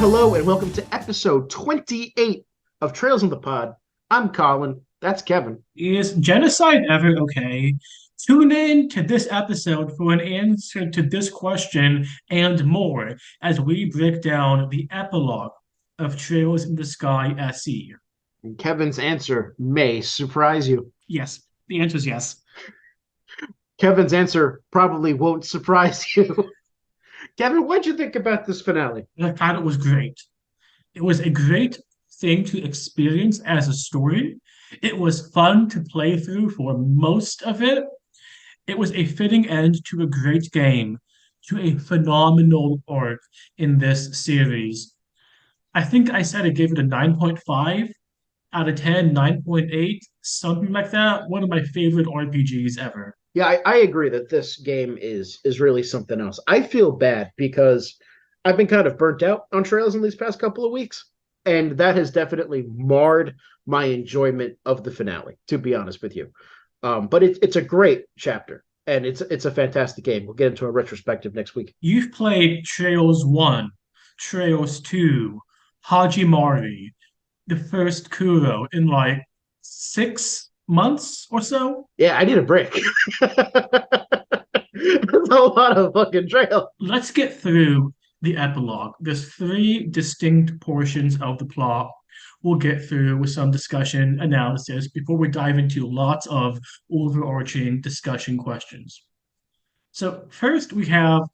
hello, and welcome to episode 28 of Trails in the Pod. I'm Colin. That's Kevin. Is genocide ever okay? Tune in to this episode for an answer to this question and more as we break down the epilogue of Trails in the Sky SE. And Kevin's answer may surprise you. Yes, the answer is yes. Kevin's answer probably won't surprise you. Kevin, what'd you think about this finale? I thought it was great. It was a great thing to experience as a story. It was fun to play through for most of it. It was a fitting end to a great game, to a phenomenal arc in this series. I think I said I gave it a 9.5 out of 10, 9.8, something like that. One of my favorite RPGs ever. Yeah, I agree that this game is really something else. I feel bad because I've been kind of burnt out on Trails in these past couple of weeks, and that has definitely marred my enjoyment of the finale, to be honest with you. But it's a great chapter, and it's a fantastic game. We'll get into a retrospective next week. You've played Trails 1, Trails 2, Hajimari, the first Kuro in like 6 months or so. Yeah, I need a break. There's a lot of fucking trail. Let's get through the epilogue. There's three distinct portions of the plot we'll get through with some discussion analysis before we dive into lots of overarching discussion questions. So first we have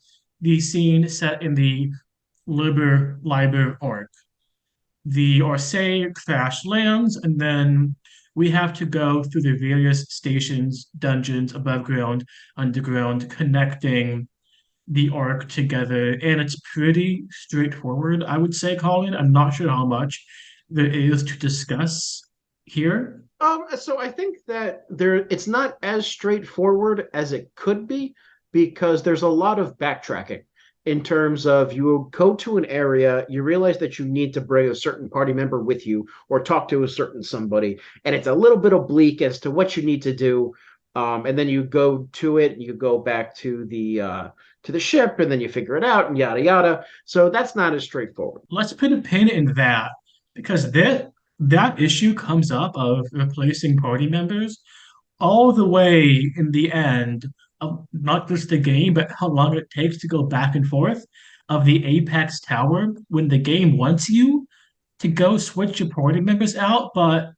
the scene set in the Liberl Ark. The Orsay crash lands, and then we have to go through the various stations, dungeons, above ground, underground, connecting the arc together. And it's pretty straightforward, I would say, Colin. I'm not sure how much there is to discuss here. So I think that it's not as straightforward as it could be because there's a lot of backtracking in terms of you go to an area, you realize that you need to bring a certain party member with you or talk to a certain somebody, and it's a little bit oblique as to what you need to do. And then you go to it, and you go back to the ship, and then you figure it out, and yada yada. So that's not as straightforward. Let's put a pin in that because that issue comes up of replacing party members all the way in the end of not just the game, but how long it takes to go back and forth of the Apex Tower when the game wants you to go switch your party members out, but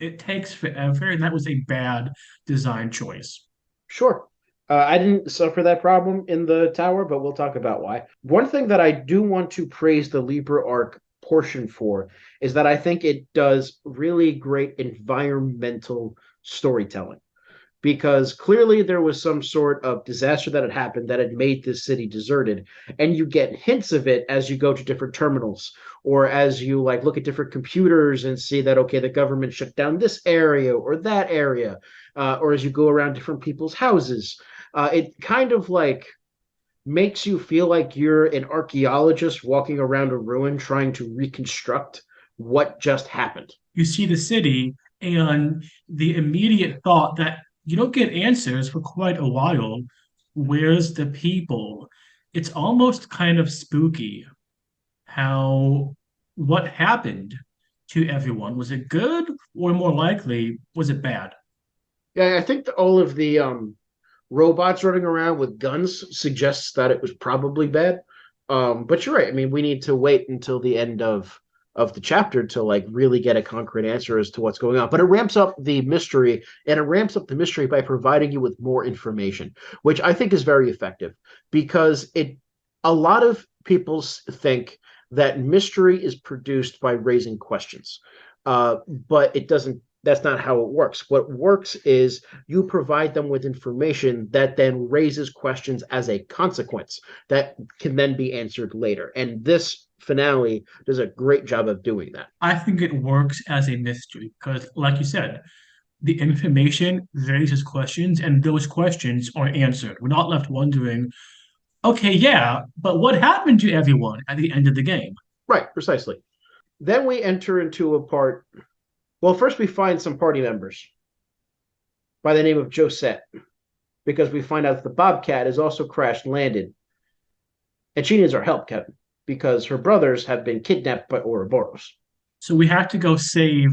it takes forever, and that was a bad design choice. Sure. I didn't suffer that problem in the tower, but we'll talk about why. One thing that I do want to praise the Libra Arc portion for is that I think it does really great environmental storytelling because clearly there was some sort of disaster that had happened that had made this city deserted, and you get hints of it as you go to different terminals or as you like look at different computers and see that okay, the government shut down this area or that area, or as you go around different people's houses. It kind of like makes you feel like you're an archaeologist walking around a ruin trying to reconstruct what just happened. You see the city, and the immediate thought that you don't get answers for quite a while. Where's the people? It's almost kind of spooky how what happened to everyone. Was it good, or more likely, was it bad? Yeah, I think that all of the robots running around with guns suggests that it was probably bad. But you're right. I mean, we need to wait until the end of the chapter to like really get a concrete answer as to what's going on. But it ramps up the mystery, and it ramps up the mystery by providing you with more information, which I think is very effective because it a lot of people think that mystery is produced by raising questions. But it doesn't that's not how it works. What works is you provide them with information that then raises questions as a consequence that can then be answered later. And this finale does a great job of doing that. I think it works as a mystery because, like you said, the information raises questions, and those questions are answered. We're not left wondering, okay, yeah, but what happened to everyone at the end of the game? Right, precisely. Then we enter into a part. Well, first we find some party members by the name of Josette because we find out that the Bobcat has also crash landed. And she needs our help, Kevin, because her brothers have been kidnapped by Ouroboros. So we have to go save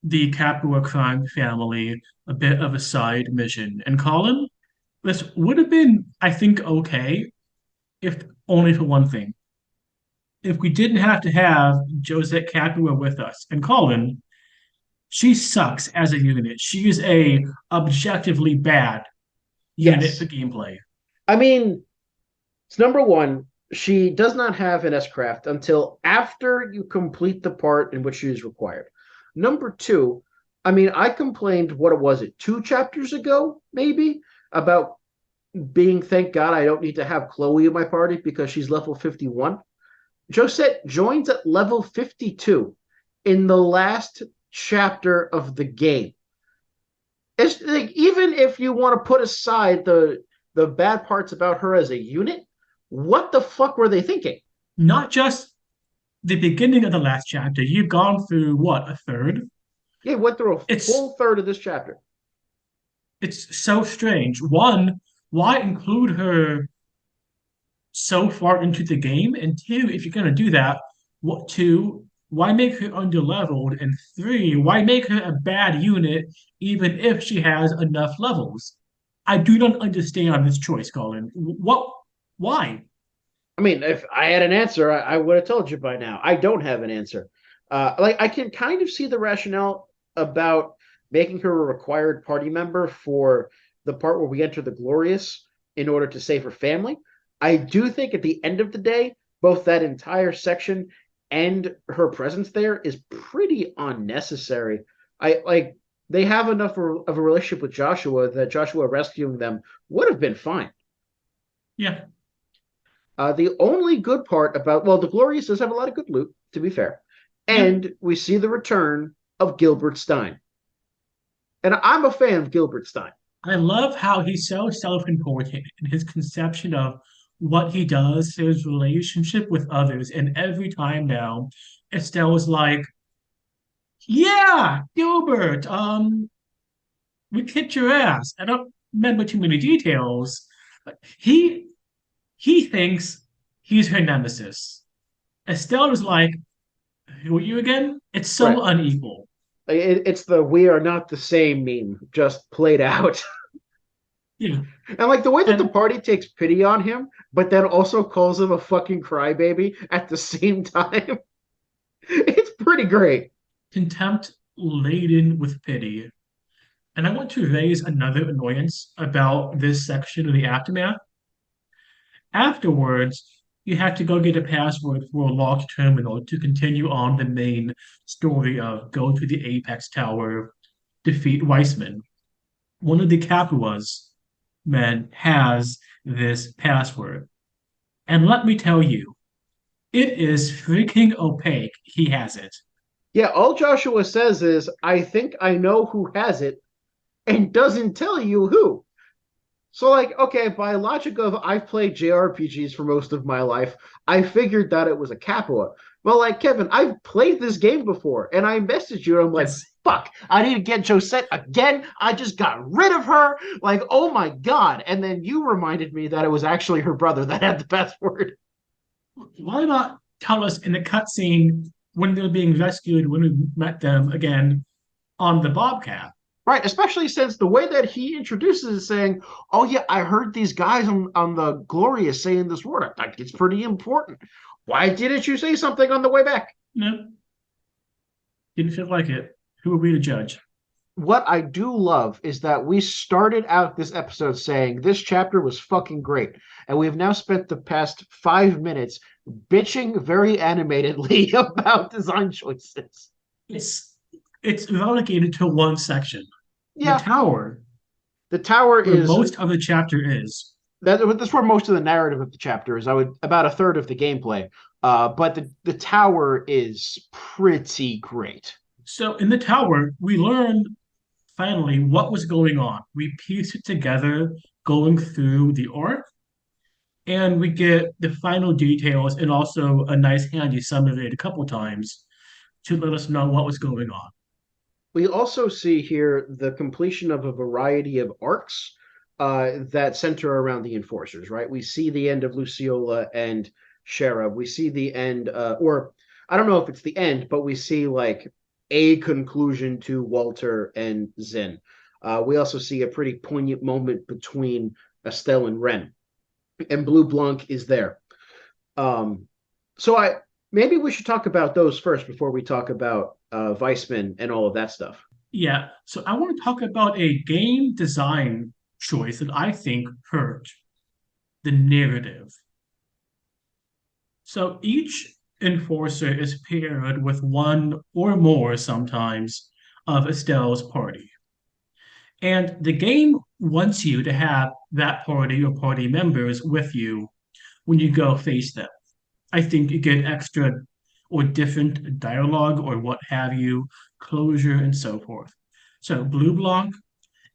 the Capua crime family, a bit of a side mission. And Colin, this would have been, I think, okay if only for one thing. If we didn't have to have Josette Capua with us. And Colin, she sucks as a unit. She is a objectively bad unit for Yes. gameplay. I mean, it's number one, she does not have an S craft until after you complete the part in which she is required. Number two, I mean, I complained, what was it, 2 chapters ago, maybe, about being, thank God I don't need to have Chloe in my party because she's level 51. Josette joins at level 52 in the last chapter of the game. It's like, even if you want to put aside the bad parts about her as a unit, what the fuck were they thinking? Not just the beginning of the last chapter. You've gone through what, a third? Yeah, went through a It's full third of this chapter. it's so strange. One, why include her so far into the game? And two, if you're gonna do that, what two, why make her underleveled? And three, why make her a bad unit even if she has enough levels? I do not understand this choice, Colin. What why? I mean, if I had an answer, I would have told you by now. I don't have an answer. Like I can kind of see the rationale about making her a required party member for the part where we enter the Glorious in order to save her family. I do think at the end of the day, both that entire section and her presence there is pretty unnecessary. I like they have enough of a relationship with Joshua that Joshua rescuing them would have been fine. Yeah. The only good part about, well, the Glorious does have a lot of good loot, to be fair. Yep. And we see the return of Gilbert Stein. And I'm a fan of Gilbert Stein. I love how he's so self-important in his conception of what he does, his relationship with others. And every time now, Estelle is like, yeah, Gilbert, we kicked your ass. I don't remember too many details, but he thinks he's her nemesis. Estelle is like, who are you again? It's Right. so unequal. It's the "we are not the same" meme, just played out. Yeah. And like the way that the And party takes pity on him, but then also calls him a fucking crybaby at the same time, it's pretty great. contempt laden with pity. And I want to raise another annoyance about this section of the aftermath. Afterwards, you have to go get a password for a locked terminal to continue on the main story of go to the Apex Tower, defeat Weissman. One of the Capua's men has this password. And let me tell you, it is freaking opaque. He has it. Yeah, all Joshua says is, I think I know who has it, and doesn't tell you who. So, like, okay, by logic of I've played JRPGs for most of my life, I figured that it was a Capua. Well, like, Kevin, I've played this game before, and I messaged you, and I'm like, Yes. fuck, I need to get Josette again. I just got rid of her. Like, oh my God. And then you reminded me that it was actually her brother that had the password. Why not tell us in the cutscene when they're being rescued, when we met them again on the Bobcat? Right, especially since the way that he introduces is saying, "Oh yeah, I heard these guys on the Glorious saying this word. I think it's pretty important. Why didn't you say something on the way back?" No, didn't feel like it. Who are we to judge? What I do love is that we started out this episode saying this chapter was fucking great, and we've now spent the past 5 minutes bitching very animatedly about design choices. It's it's relegated to one section, the Yeah, tower, the tower where is most of the chapter is. that's where most of the narrative of the chapter is. I would about a third of the gameplay. But the tower is pretty great. So in the tower, we learn finally what was going on. We piece it together going through the arc, and we get the final details and also a nice handy summary a couple times to let us know what was going on. We also see here the completion of a variety of arcs that center around the enforcers. Right, we see the end of Luciola and Shara. We see the end, or I don't know if it's the end, but we see like a conclusion to Walter and Zin. We also see a pretty poignant moment between Estelle and Ren, and Blue Blanc is there. Um, so I maybe we should talk about those first before we talk about Weissman and all of that stuff. Yeah, so I want to talk about a game design choice that I think hurt the narrative. So each enforcer is paired with one or more sometimes of Estelle's party. And the game wants you to have that party or party members with you when you go face them. I think you get extra or different dialogue or what have you, closure and so forth. So Blue Blanc,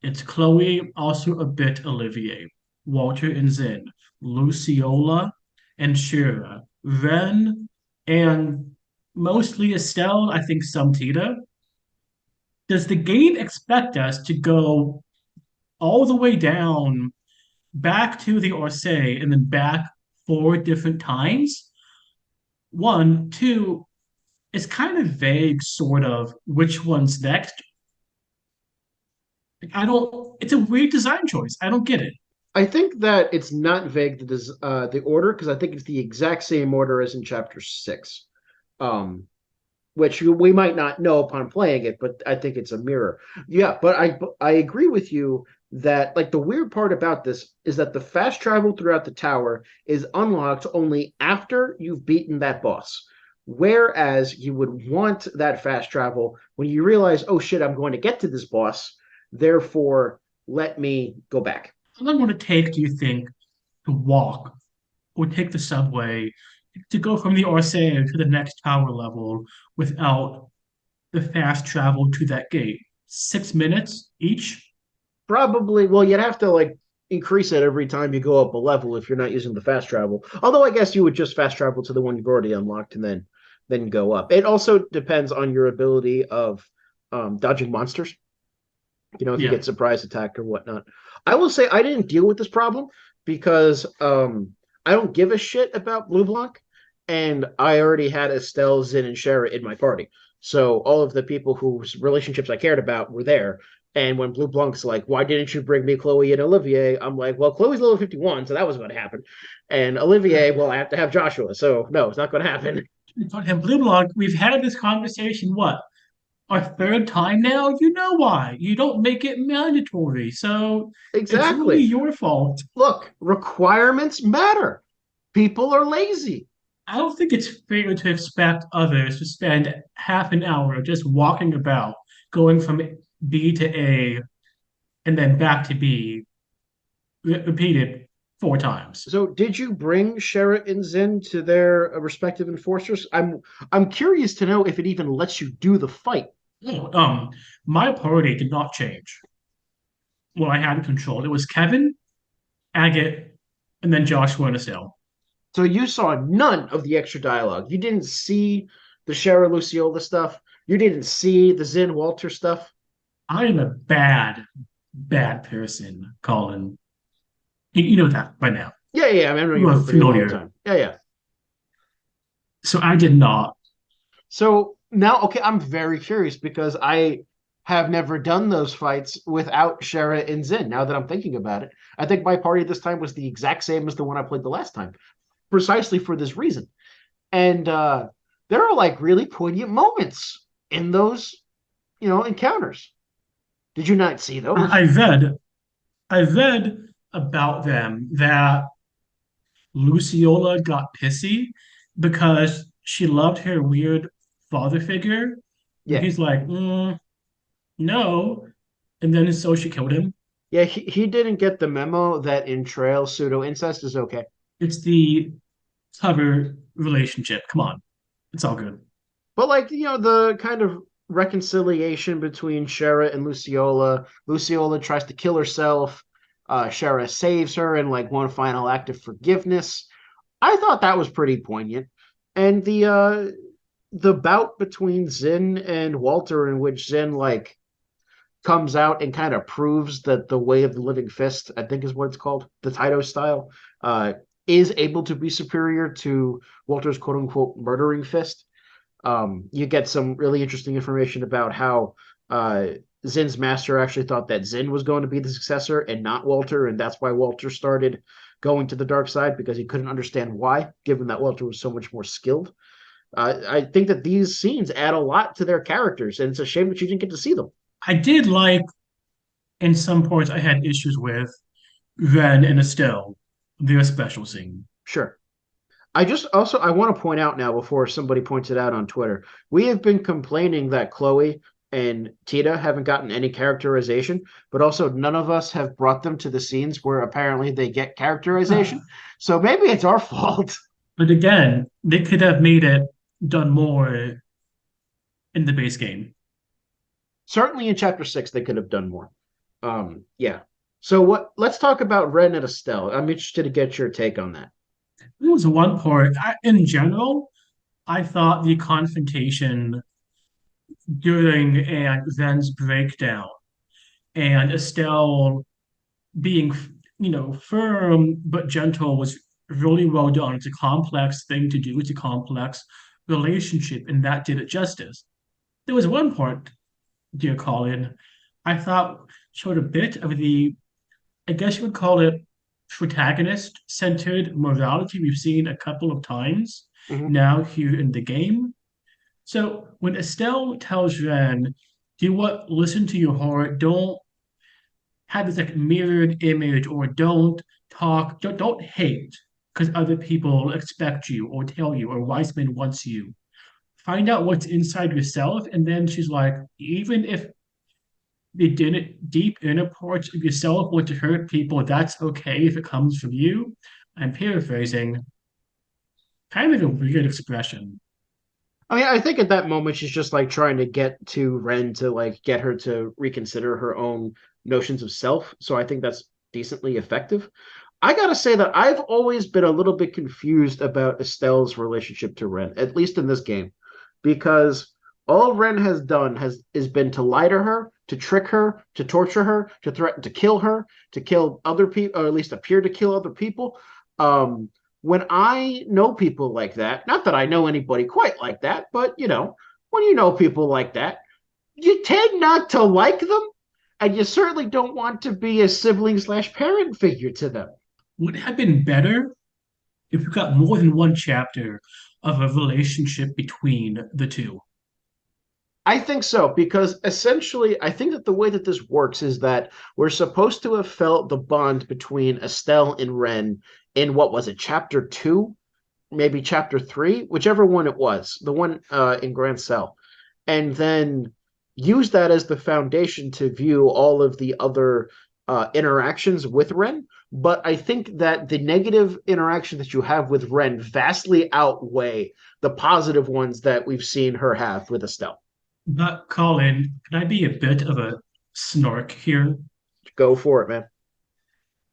it's Chloe, also a bit Olivier, Walter and Zin, Luciola and Shira, Ren, and mostly Estelle, I think some Tita. Does the game expect us to go all the way down back to the Orsay and then back four different times? One, two, it's kind of vague, sort of, which one's next. I don't, it's a weird design choice. I don't get it. I think that it's not vague the order because I think it's the exact same order as in chapter six, um, which we might not know upon playing it, but I think it's a mirror. Yeah, but I agree with you that like the weird part about this is that the fast travel throughout the tower is unlocked only after you've beaten that boss. Whereas you would want that fast travel when you realize, oh shit, I'm going to get to this boss, therefore let me go back. How long would it take, do you think, to walk or take the subway to go from the Orsay to the next tower level without the fast travel to that gate? 6 minutes each? Probably, well, you'd have to like increase it every time you go up a level if you're not using the fast travel. Although I guess you would just fast travel to the one you've already unlocked and then go up. It also depends on your ability of dodging monsters. You know, if you Yeah. get surprise attacked or whatnot. I will say I didn't deal with this problem because I don't give a shit about Blue Blanc, and I already had Estelle, Zin, and Shara in my party. So all of the people whose relationships I cared about were there. And when Blue Blanc's like, "Why didn't you bring me Chloe and Olivier?" I'm like, "Well, Chloe's level 51, so that was going to happen." And Olivier, well, I have to have Joshua, so no, it's not going to happen. And Blue Block, we've had this conversation, what, our third time now? You know why. You don't make it mandatory. So it's really Exactly. your fault. Look, requirements matter. People are lazy. I don't think it's fair to expect others to spend half an hour just walking about, going from B to A and then back to B, repeated four times. So, did you bring Shara and Zen to their respective enforcers? I'm curious to know if it even lets you do the fight. Oh, my party did not change. What I had control. It was Kevin, Agate, and then Joshua and Estelle. So you saw none of the extra dialogue. You didn't see the Shara Luciola stuff. You didn't see the Zen Walter stuff. I am a bad, bad person, Colin. You know that by now. Yeah, yeah. I mean, I know You you are for a pretty long familiar. time. Yeah, yeah. So I did not. So now, okay, I'm very curious because I have never done those fights without Shara and Zen. Now that I'm thinking about it, I think my party this time was the exact same as the one I played the last time, precisely for this reason. And there are like really poignant moments in those, encounters. Did you not see those? I read, I read about them that Luciola got pissy because she loved her weird father figure. And Yeah, he's like, no. And then so she killed him. yeah. He didn't get the memo that in Trail pseudo incest is okay. It's the cover relationship. Come on. It's all good. But like the kind of reconciliation between Shara and Luciola. Luciola tries to kill herself. Shara saves her in like one final act of forgiveness. I thought that was pretty poignant. And the bout between Zin and Walter, in which Zin like comes out and kind of proves that the way of the living fist, I think is what it's called, the Taito style, is able to be superior to Walter's quote unquote murdering fist. You get some really interesting information about how Zin's master actually thought that Zin was going to be the successor and not Walter, and that's why Walter started going to the dark side because he couldn't understand why, given that Walter was so much more skilled. I think that these scenes add a lot to their characters, and it's a shame that you didn't get to see them. I did like, in some parts, I had issues with Ren and Estelle, their special scene. Sure. I want to point out now before somebody points it out on Twitter, we have been complaining that Chloe and Tita haven't gotten any characterization, but also none of us have brought them to the scenes where apparently they get characterization. So maybe it's our fault. But again, they could have made it done more in the base game. Certainly in chapter 6 they could have done more. Yeah. So what let's talk about Ren and Estelle. I'm interested to get your take on that. There was one part, in general, I thought the confrontation during and Zen's breakdown and Estelle being, firm but gentle was really well done. It's a complex thing to do. It's a complex relationship, and that did it justice. There was one part, dear Colin, I thought showed a bit of the, I guess you would call it protagonist-centered morality we've seen a couple of times Mhm. now here in the game. So when Estelle tells Ren, do what, listen to your heart, don't have this like mirrored image, or don't hate because other people expect you or tell you or Weissman wants you. Find out what's inside yourself. And then she's like, even if the deep inner parts of yourself want to hurt people, that's okay if it comes from you. I'm paraphrasing, kind of a weird expression. I mean, I think at that moment she's just like trying to get to Ren to like get her to reconsider her own notions of self. So I think that's decently effective. I gotta say that I've always been a little bit confused about Estelle's relationship to Ren, at least in this game, because all Ren has done has been to lie to her, to trick her, to torture her, to threaten her, to kill other people, or at least appear to kill other people. Um, when I know people like that, not that I know anybody quite like that, but when you know people like that, you tend not to like them, and you certainly don't want to be a sibling/parent figure to them. Would it have been better if we got more than one chapter of a relationship between the two? I think so, because essentially, I think that the way that this works is that we're supposed to have felt the bond between Estelle and Ren in what was it, chapter 2, maybe chapter 3, whichever one it was, the one in Grand Cell, and then use that as the foundation to view all of the other interactions with Ren. But I think that the negative interaction that you have with Ren vastly outweigh the positive ones that we've seen her have with Estelle. But Colin, can I be a bit of a snark here? Go for it, man.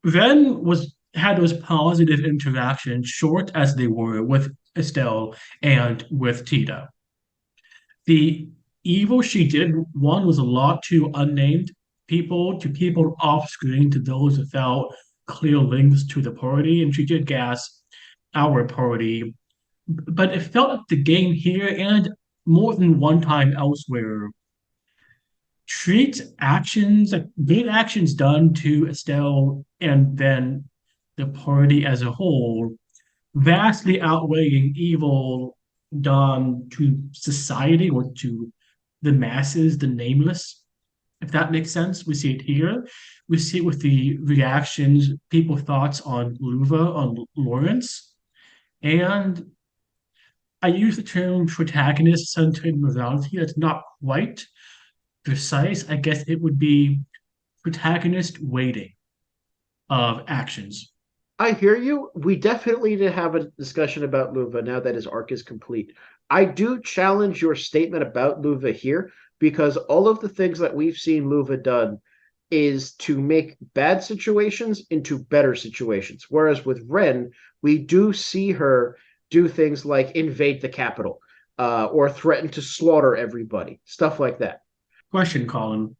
Ren was had those positive interactions, short as they were, with Estelle and with Tita. The evil she did, one was a lot to unnamed people, to people off screen, to those without clear links to the party, and she did gas our party. But it felt like the game here, and more than one time elsewhere, treats actions, like good actions done to Estelle and then the party as a whole, vastly outweighing evil done to society or to the masses, the nameless, if that makes sense. We see it here. We see it with the reactions, people thoughts on Loewe, on Lawrence. And I use the term protagonist centered morality. That's not quite precise. I guess it would be protagonist weighting of actions. I hear you. We definitely need to have a discussion about Luva now that his arc is complete. I do challenge your statement about Luva here because all of the things that we've seen Luva done is to make bad situations into better situations. Whereas with Ren, we do see her do things like invade the capital or threaten to slaughter everybody, stuff like that. Question, Colin.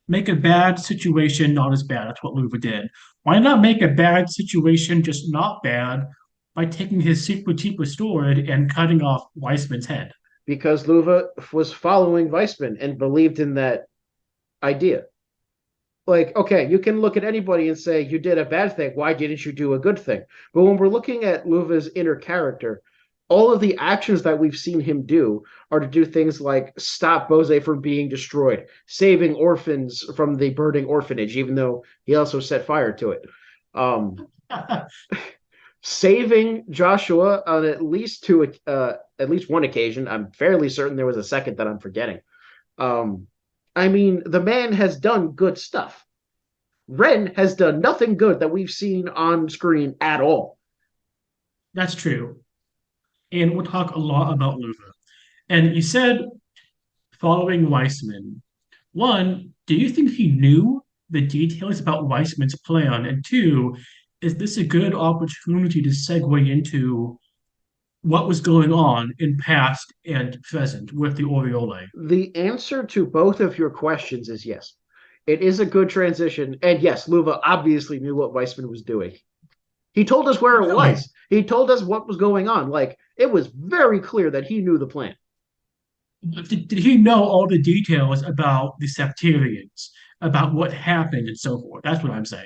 Make a bad situation not as bad. That's what Loewe did. Why not make a bad situation just not bad by taking his secret keeper sword and cutting off Weissman's head? Because Loewe was following Weissman and believed in that idea. Like, okay, you can look at anybody and say you did a bad thing. Why didn't you do a good thing? But when we're looking at Loewe's inner character, all of the actions that we've seen him do are to do things like stop Bose from being destroyed, saving orphans from the burning orphanage, even though he also set fire to it. Um, Saving Joshua on at least one occasion. I'm fairly certain there was a second that I'm forgetting. Um, I mean, the man has done good stuff. Ren has done nothing good that we've seen on screen at all. That's true. And we'll talk a lot about Loewe. And you said following Weissman. One, do you think he knew the details about Weissman's plan? And two, is this a good opportunity to segue into what was going on in past and present with the Oriole? The answer to both of your questions is yes. It is a good transition. And yes, Loewe obviously knew what Weissman was doing. He told us where it Really? was. He told us what was going on. Like, it was very clear that he knew the plan. Did he know all the details about the Septarians, about what happened and so forth? That's what I'm saying.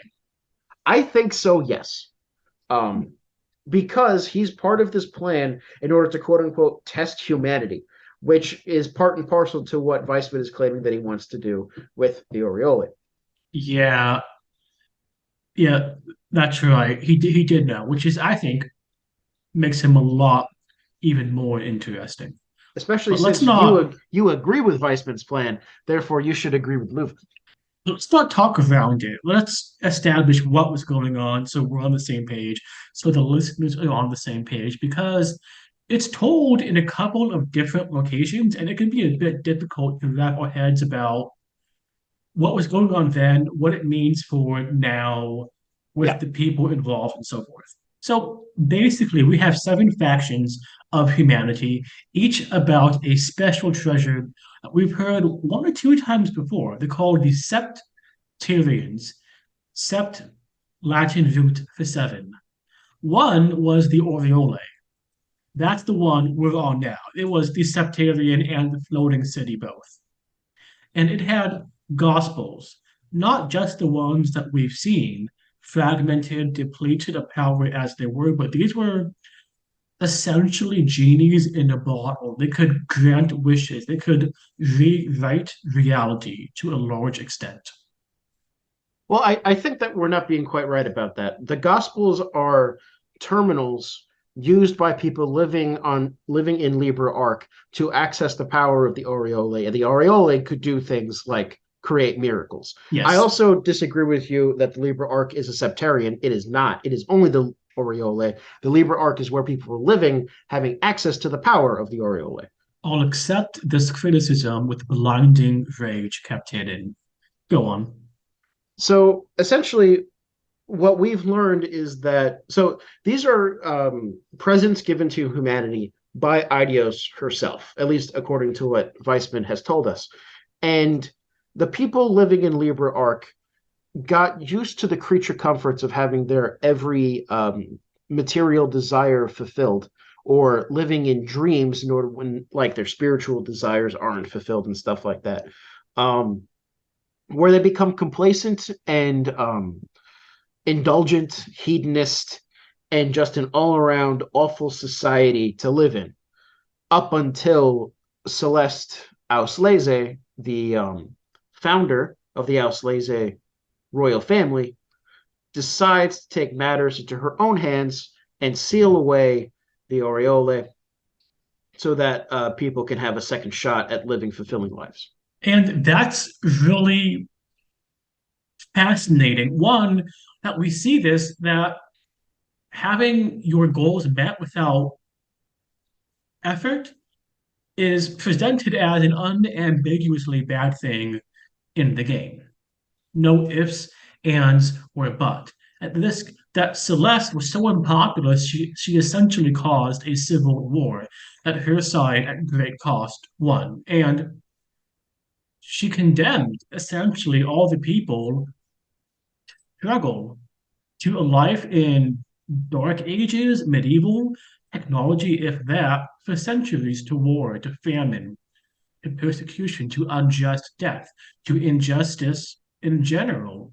I think so, yes. Um, because he's part of this plan in order to quote unquote test humanity, which is part and parcel to what Weissman is claiming that he wants to do with the Oriole. Yeah, yeah, that's right. He did know, which is I think makes him a lot even more interesting. Especially But let's since not you agree with Weissman's plan, therefore you should agree with Louvre. let's not talk around it. Let's establish what was going on so we're on the same page, so the listeners are on the same page, because it's told in a couple of different locations, and it can be a bit difficult to wrap our heads about what was going on then, what it means for now with Yeah. the people involved, and so forth. So basically, we have seven factions of humanity, each about a special treasure that we've heard one or two times before. They're called the Septarians. Sept, Latin root for seven. One was the Oriole. That's the one we're on now. It was the Septarian and the floating city both. And it had gospels, not just the ones that we've seen, fragmented, depleted of power as they were, but these were essentially genies in a bottle. They could grant wishes, they could rewrite reality to a large extent. Well, I think that we're not being quite right about that. The Gospels are terminals used by people living in Liberl Ark to access the power of the Oriole, and the Oriole could do things like create miracles. I Yes. also disagree with you that the Liberl Ark is a septarian. It is not. It is only the Oriole. The Liberl Ark is where people were living, having access to the power of the Oriole. I'll accept this criticism with blinding rage kept hidden. Go on. So essentially, what we've learned is that these are presents given to humanity by Idios herself, at least according to what Weissman has told us. And the people living in Libra Ark got used to the creature comforts of having their every material desire fulfilled, or living in dreams in order when like their spiritual desires aren't fulfilled and stuff like that. Um, where they become complacent and indulgent, hedonist, and just an all around awful society to live in, up until Celeste Auslese, the founder of the Auslese royal family, decides to take matters into her own hands and seal away the Oriole so that people can have a second shot at living fulfilling lives. And that's really fascinating. One, that we see this, that having your goals met without effort is presented as an unambiguously bad thing in the game. No ifs, ands, or but. And this that Celeste was so unpopular, she essentially caused a civil war that her side at great cost won. And she condemned essentially all the people struggle to a life in dark ages, medieval technology, if that, for centuries to war, to famine, to persecution, to unjust death, to injustice in general.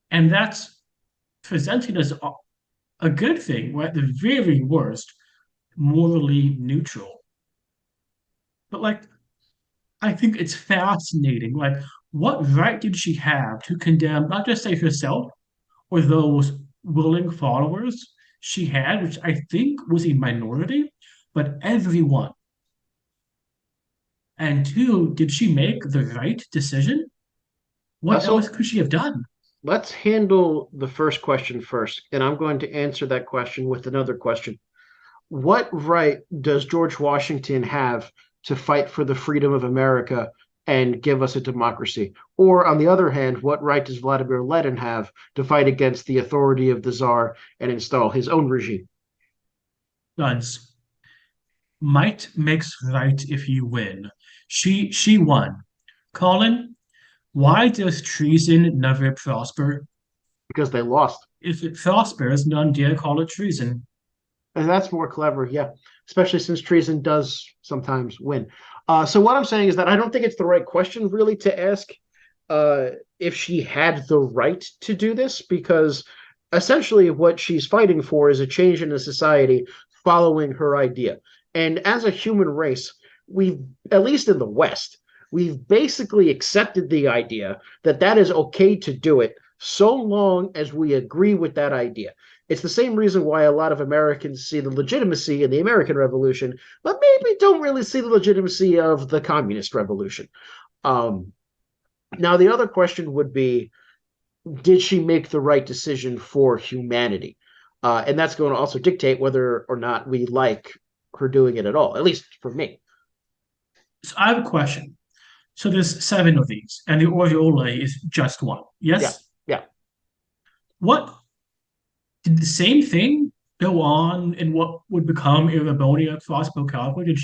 And that's presented as a good thing, or at the very worst, morally neutral. But like, I think it's fascinating. Like, what right did she have to condemn not just say herself or those willing followers she had, which I think was a minority, but everyone? And two, did she make the right decision? What else So could she have done? let's handle the first question first, and I'm going to answer that question with another question. What right does George Washington have to fight for the freedom of America and give us a democracy? Or, on the other hand, what right does Vladimir Lenin have to fight against the authority of the Tsar and install his own regime? Guns. Might makes right if you win. She won. Colin, why does treason never prosper? Because they lost. If it prospers, none dare call it treason. And that's more clever, yeah, especially since treason does sometimes win. So, what I'm saying is that I don't think it's the right question really to ask if she had the right to do this, because essentially what she's fighting for is a change in the society following her idea. And as a human race, we've, at least in the West, we've basically accepted the idea that that is okay to do it so long as we agree with that idea. It's the same reason why a lot of Americans see the legitimacy in the American Revolution, but maybe don't really see the legitimacy of the Communist Revolution. Um, Now, the other question would be, did she make the right decision for humanity? And that's going to also dictate whether or not we like her doing it at all, at least for me. So I have a question. So there's seven of these, and the Oriole is just one. Yeah, Yes? yeah. What did the same thing go on in what would become Erebonia Crossbow Cowboy? Did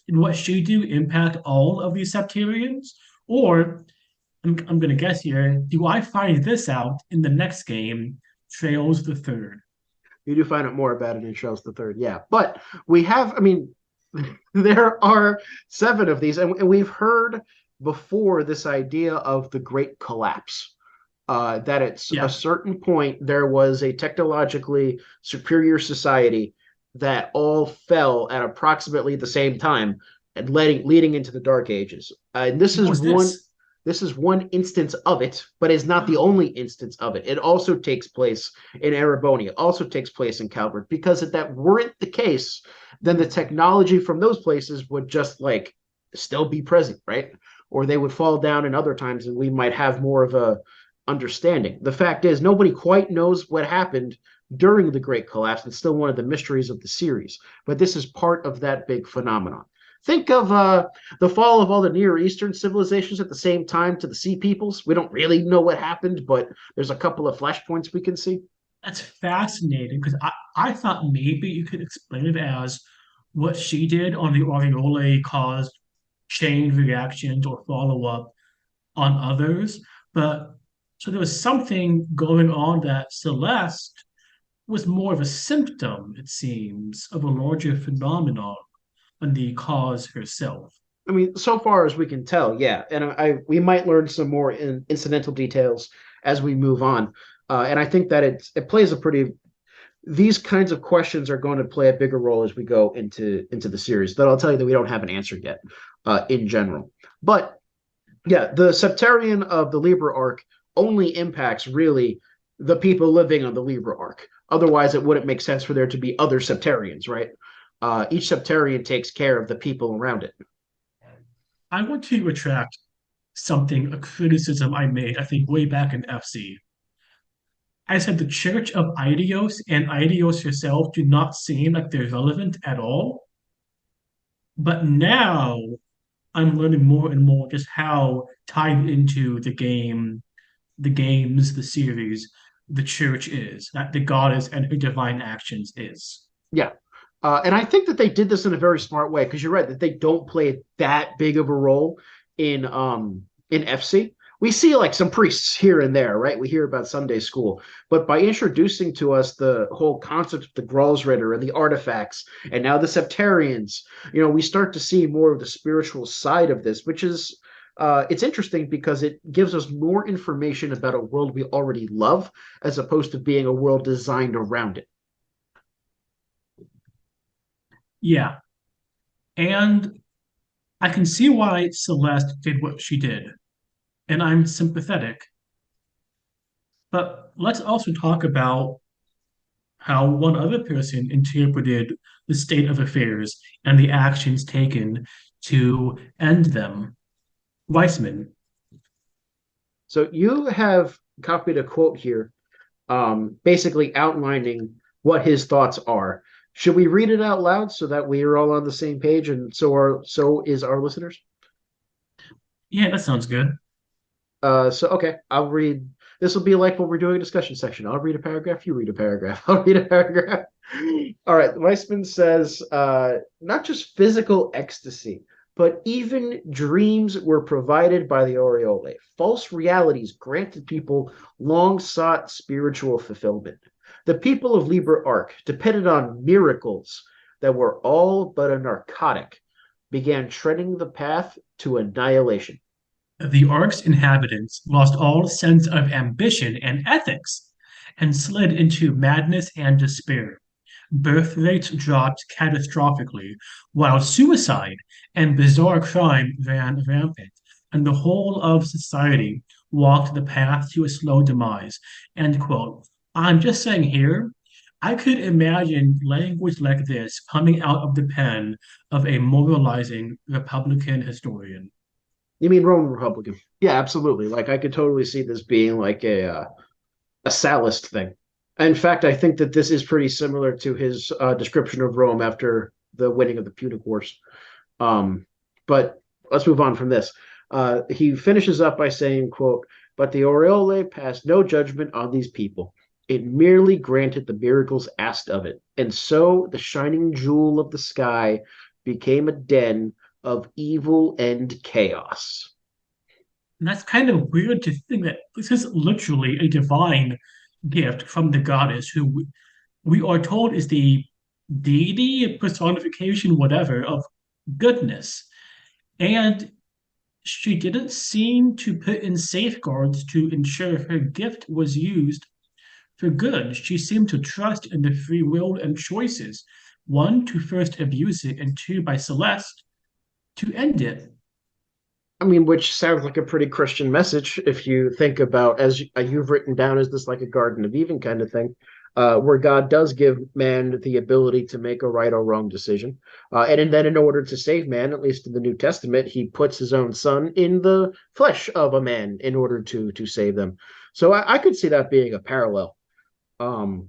what she do impact all of these septarians? Or I'm gonna guess here, do I find this out in the next game, Trails the Third? You do find out more about it in Charles the Third, yeah. But we have, I mean, there are seven of these, and we've heard before this idea of the Great Collapse. That at a Yeah. certain point there was a technologically superior society that all fell at approximately the same time and leading into the Dark Ages. And What was this? this is one instance of it, but is not the only instance of it. It also takes place in Erebonia, also takes place in Calvert, because if that weren't the case, then the technology from those places would just like still be present, right? Or they would fall down in other times and we might have more of a understanding. The fact is, nobody quite knows what happened during the Great Collapse. It's still one of the mysteries of the series, but this is part of that big phenomenon. Think of the fall of all the Near Eastern civilizations at the same time to the Sea Peoples. We don't really know what happened, but there's a couple of flashpoints we can see. That's fascinating because I thought maybe you could explain it as what she did on the Oriole caused chain reactions or follow up on others. But so there was something going on that Celeste was more of a symptom, it seems, of a larger phenomenon than the cause herself. I mean, so far as we can tell, yeah. And we might learn some more incidental details as we move on. And I think that it plays a pretty. These kinds of questions are going to play a bigger role as we go into the series. That I'll tell you that we don't have an answer yet, in general. But yeah, the Septarian of the Liberl Ark only impacts really the people living on the Liberl Ark. Otherwise, it wouldn't make sense for there to be other Septarians, right? Each Septarian takes care of the people around it. I want to retract something, a criticism I made, I think, way back in FC. I said the Church of Idios and Idios herself do not seem like they're relevant at all. But now I'm learning more and more just how tied into the games, the series, the church is, that the goddess and her divine actions is. Yeah. And I think that they did this in a very smart way because you're right that they don't play that big of a role in FC. We see like some priests here and there, right? We hear about Sunday school, but by introducing to us the whole concept of the Gralsritter and the artifacts, and now the Septarians, we start to see more of the spiritual side of this, which is it's interesting because it gives us more information about a world we already love, as opposed to being a world designed around it. Yeah. And I can see why Celeste did what she did, and I'm sympathetic. But let's also talk about how one other person interpreted the state of affairs and the actions taken to end them. Weissman. So you have copied a quote here, basically outlining what his thoughts are. Should we read it out loud so that we are all on the same page, and so is our listeners? Yeah, that sounds good. So okay, I'll read. This will be like when we're doing a discussion section. I'll read a paragraph. You read a paragraph. I'll read a paragraph. All right. Weissman says, not just physical ecstasy, but even dreams were provided by the aureole. False realities granted people long sought spiritual fulfillment. The people of Liberl Ark depended on miracles that were all but a narcotic, began treading the path to annihilation. The Ark's inhabitants lost all sense of ambition and ethics and slid into madness and despair. Birth rates dropped catastrophically, while suicide and bizarre crime ran rampant, and the whole of society walked the path to a slow demise. End quote. I'm just saying here, I could imagine language like this coming out of the pen of a moralizing Republican historian. You mean Roman Republican? Yeah, absolutely. Like I could totally see this being like a Sallust thing. In fact, I think that this is pretty similar to his description of Rome after the winning of the Punic Wars. But let's move on from this. He finishes up by saying, quote, but the aureole passed no judgment on these people. It merely granted the miracles asked of it. And so the shining jewel of the sky became a den of evil and chaos. And that's kind of weird to think that this is literally a divine gift from the goddess who we are told is the deity, personification, whatever, of goodness. And she didn't seem to put in safeguards to ensure her gift was used for good. She seemed to trust in the free will and choices, one, to first abuse it, and two, by Celeste, to end it. I mean, which sounds like a pretty Christian message if you think about, as you've written down, is this like a Garden of Eden kind of thing, where God does give man the ability to make a right or wrong decision, and then in order to save man, at least in the New Testament, He puts His own Son in the flesh of a man in order to save them. So I could see that being a parallel. Um,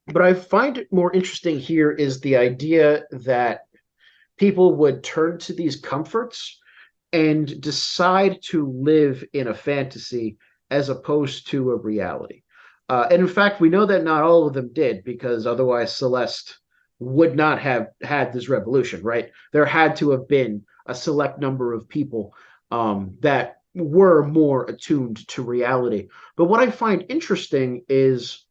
but I find it more interesting here is the idea that people would turn to these comforts and decide to live in a fantasy as opposed to a reality. And in fact, we know that not all of them did, because otherwise Celeste would not have had this revolution, right? There had to have been a select number of people that were more attuned to reality. But what I find interesting is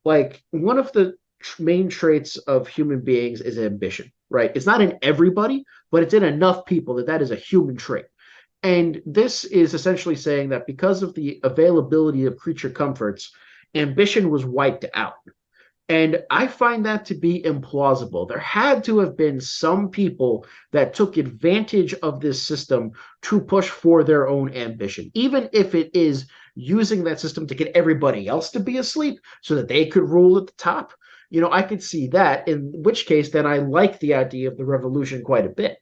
like one of the main traits of human beings is ambition, right? It's not in everybody, but it's in enough people that that is a human trait. And this is essentially saying that because of the availability of creature comforts, ambition was wiped out. And I find that to be implausible. There had to have been some people that took advantage of this system to push for their own ambition, even if it is using that system to get everybody else to be asleep so that they could rule at the top. I could see that, in which case, then I like the idea of the revolution quite a bit.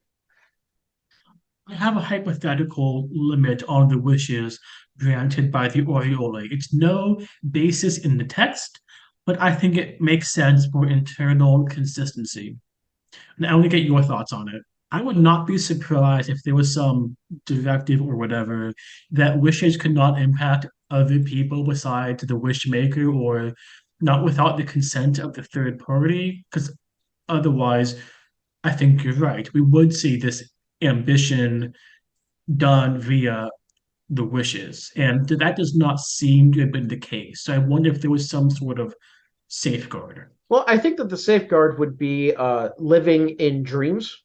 I have a hypothetical limit on the wishes granted by the aureole. It's no basis in the text, but I think it makes sense for internal consistency. And I want to get your thoughts on it. I would not be surprised if there was some directive or whatever that wishes could not impact other people besides the wish maker or not without the consent of the third party, because otherwise, I think you're right. We would see this ambition done via the wishes. And that does not seem to have been the case. So I wonder if there was some sort of safeguard. Well, I think that the safeguard would be living in dreams.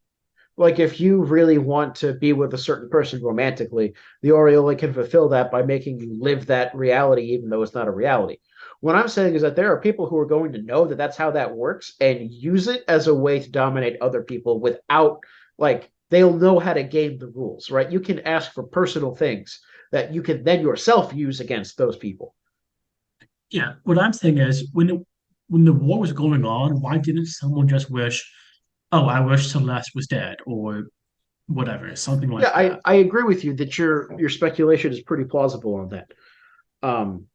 Like if you really want to be with a certain person romantically, the Aureola can fulfill that by making you live that reality, even though it's not a reality. What I'm saying is that there are people who are going to know that that's how that works and use it as a way to dominate other people without, like, they'll know how to game the rules, right? You can ask for personal things that you can then yourself use against those people. Yeah, what I'm saying is when the war was going on, why didn't someone just wish, oh, I wish Celeste was dead or whatever, something Yeah, like I, that? I agree with you that your speculation is pretty plausible on that. Um,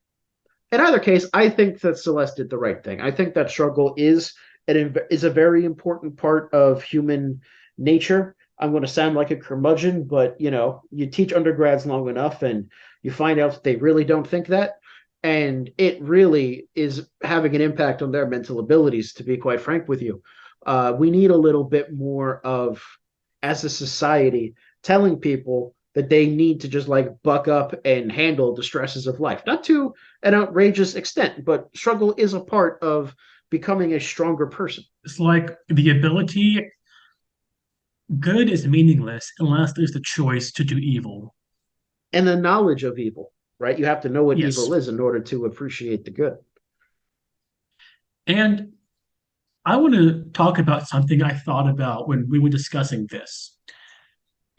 in either case, I think that Celeste did the right thing. I think that struggle is a very important part of human nature. I'm going to sound like a curmudgeon, but you teach undergrads long enough, and you find out that they really don't think that, and it really is having an impact on their mental abilities. To be quite frank with you, we need a little bit more of, as a society, telling people that they need to just like buck up and handle the stresses of life. Not to an outrageous extent, but struggle is a part of becoming a stronger person. It's like the ability, good is meaningless unless there's the choice to do evil. And the knowledge of evil, right? You have to know what evil Yes. is in order to appreciate the good. And I want to talk about something I thought about when we were discussing this.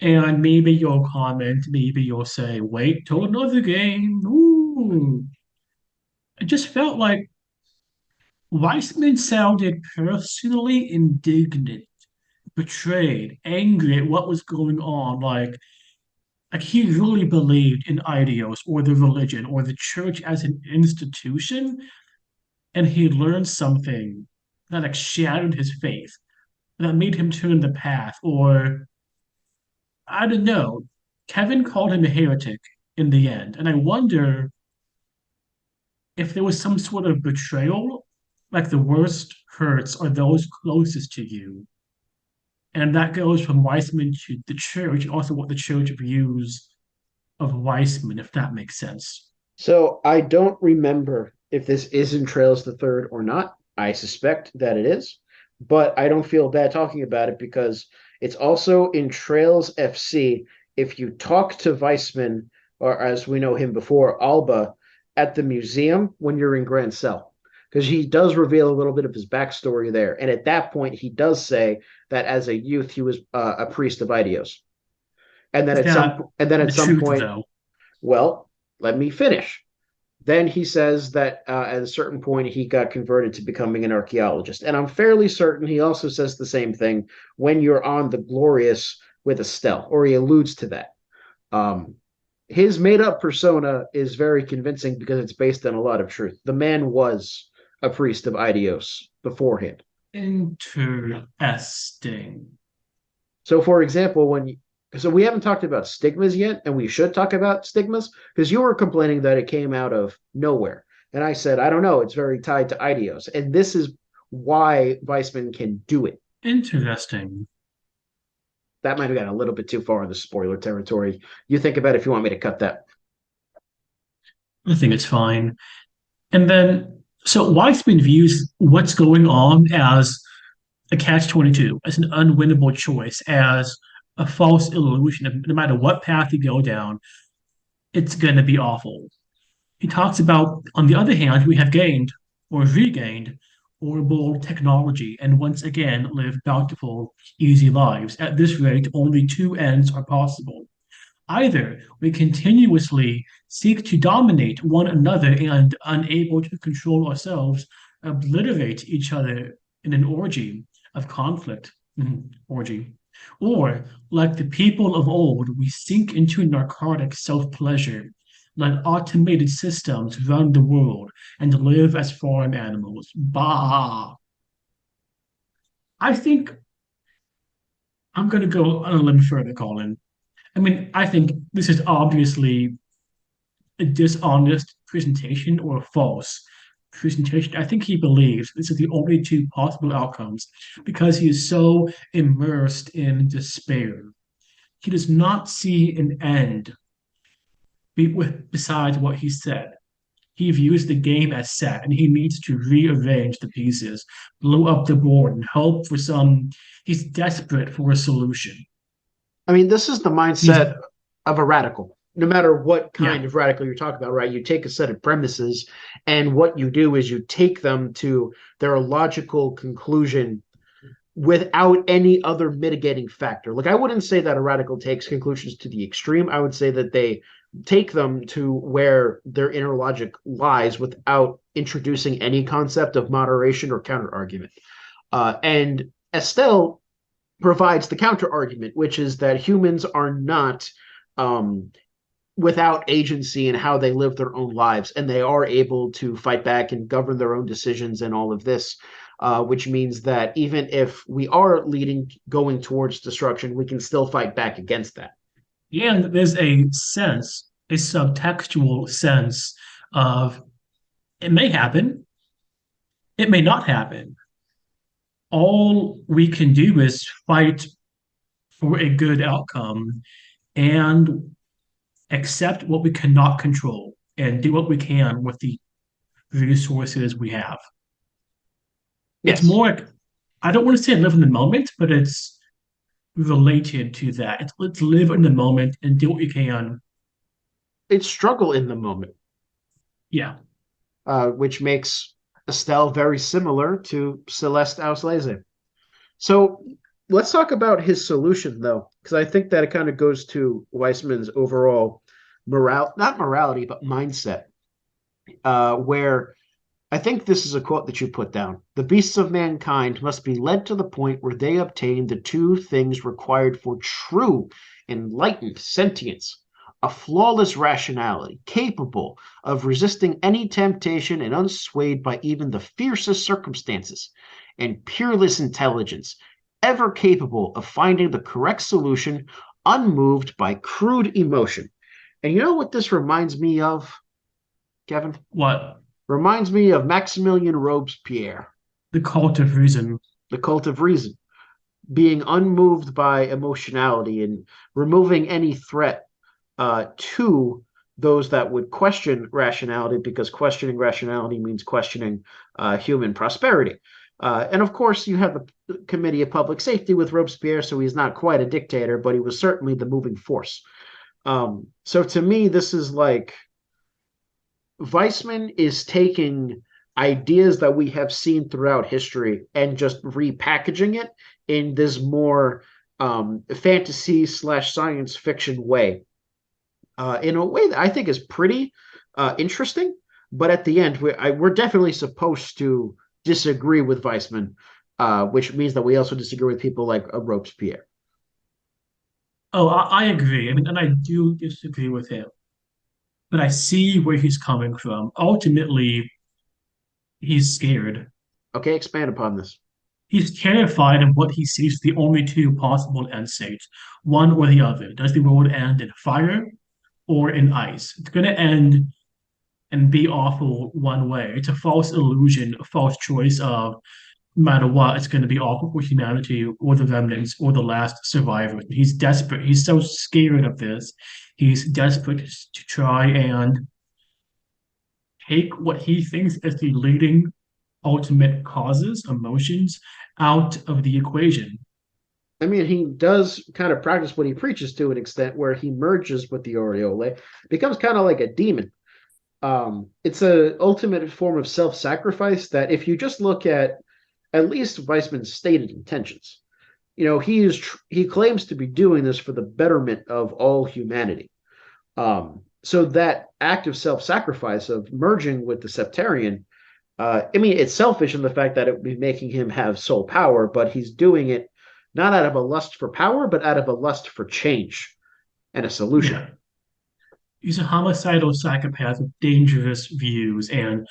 And maybe you'll comment, maybe you'll say, wait till another game. Ooh. It just felt like Weissman sounded personally indignant, betrayed, angry at what was going on. Like he really believed in Idios or the religion or the church as an institution, and he learned something that like shattered his faith, that made him turn the path, or I don't know. Kevin called him a heretic in the end, and I wonder if there was some sort of betrayal, like the worst hurts are those closest to you. And that goes from Weissman to the church, and also what the church views of Weissman, if that makes sense. So I don't remember if this is in Trails the Third or not. I suspect that it is, but I don't feel bad talking about it because it's also in Trails FC. If you talk to Weissman, or as we know him before, Alba, at the museum when you're in Grand Cell, because he does reveal a little bit of his backstory there. And at that point, he does say that as a youth, he was a priest of Idios. Is that At the some truth, point, though? well, let me finish. Then he says that at a certain point he got converted to becoming an archaeologist. And I'm fairly certain he also says the same thing when you're on the Glorious with Estelle, or he alludes to that. Um, his made up persona is very convincing because it's based on a lot of truth. The man was a priest of Idios beforehand. Interesting. So, for example, so we haven't talked about stigmas yet, and we should talk about stigmas because you were complaining that it came out of nowhere, and I said I don't know, it's very tied to Idios, and this is why Weissman can do it. Interesting. That might have gotten a little bit too far in the spoiler territory. You think about it if you want me to cut that. I think it's fine. And then, so Weissman views what's going on as a catch-22, as an unwinnable choice, as a false illusion of no matter what path you go down, it's going to be awful. He talks about, on the other hand, we have gained or regained orbital technology and once again live bountiful, easy lives. At this rate, only two ends are possible. Either we continuously seek to dominate one another and, unable to control ourselves, obliterate each other in an orgy of conflict. Orgy. Or, like the people of old, we sink into narcotic self pleasure, let automated systems run the world, and live as farm animals. Bah! I think I'm going to go on a limb further, Colin. I mean, I think this is obviously a dishonest presentation or a false presentation. I think he believes this is the only two possible outcomes because he is so immersed in despair. He does not see an end besides what he said. He views the game as set and he needs to rearrange the pieces, blow up the board, and hope for some. He's desperate for a solution. I mean, this is the He's, mindset of a radical. No matter what yeah, kind of radical you're talking about, right? You take a set of premises, and what you do is you take them to their logical conclusion without any other mitigating factor. Like, I wouldn't say that a radical takes conclusions to the extreme. I would say that they take them to where their inner logic lies without introducing any concept of moderation or counter argument. And Estelle provides the counter argument, which is that humans are not um, without agency in how they live their own lives, and they are able to fight back and govern their own decisions and all of this. Which means that even if we are going towards destruction, we can still fight back against that. and there's a subtextual sense of it may happen, it may not happen. All we can do is fight for a good outcome and accept what we cannot control and do what we can with the resources we have. It's Yes, more, I don't want to say live in the moment, but it's related to that. Let's live in the moment and do what we can. it's struggle in the moment, Yeah. which makes Estelle very similar to Celeste Auslese. So let's talk about his solution, though, because I think that it kind of goes to Weissman's overall not morality, but mindset, where I think this is a quote that you put down. The beasts of mankind must be led to the point where they obtain the two things required for true, enlightened sentience: a flawless rationality, capable of resisting any temptation and unswayed by even the fiercest circumstances, and peerless intelligence, ever capable of finding the correct solution, unmoved by crude emotion. And you know what this reminds me of, Kevin? What? Reminds me of Maximilian Robespierre, The cult of reason. the cult of reason, being unmoved by emotionality and removing any threat to those that would question rationality, because questioning rationality means questioning human prosperity. And of course, you have the Committee of Public Safety with Robespierre, so he's not quite a dictator, but he was certainly the moving force. So to me, this is like Weissman is taking ideas that we have seen throughout history and just repackaging it in this more fantasy slash science fiction way, in a way that I think is pretty interesting. But at the end, we're definitely supposed to disagree with Weissman, which means that we also disagree with people like Robespierre. Oh, I agree. I mean, and I do disagree with him, but I see where he's coming from. Ultimately, he's scared. Okay, expand upon this. He's terrified of what he sees the only two possible end states, one or the other. Does the world end in fire or in ice? It's going to end and be awful one way. It's a false illusion, a false choice of no matter what, it's going to be awful for humanity or the remnants or the last survivors. He's desperate. He's so scared of this. He's desperate to try and take what he thinks is the leading ultimate causes, emotions, out of the equation. I mean, he does kind of practice what he preaches to an extent, where he merges with the Aureole, becomes kind of like a demon. It's an ultimate form of self-sacrifice that, if you just look at least Weissman's stated intentions, he claims to be doing this for the betterment of all humanity. So that act of self-sacrifice of merging with the Septarian, I mean, it's selfish in the fact that it would be making him have soul power, but he's doing it not out of a lust for power, but out of a lust for change and a solution. Yeah. He's a homicidal psychopath with dangerous views and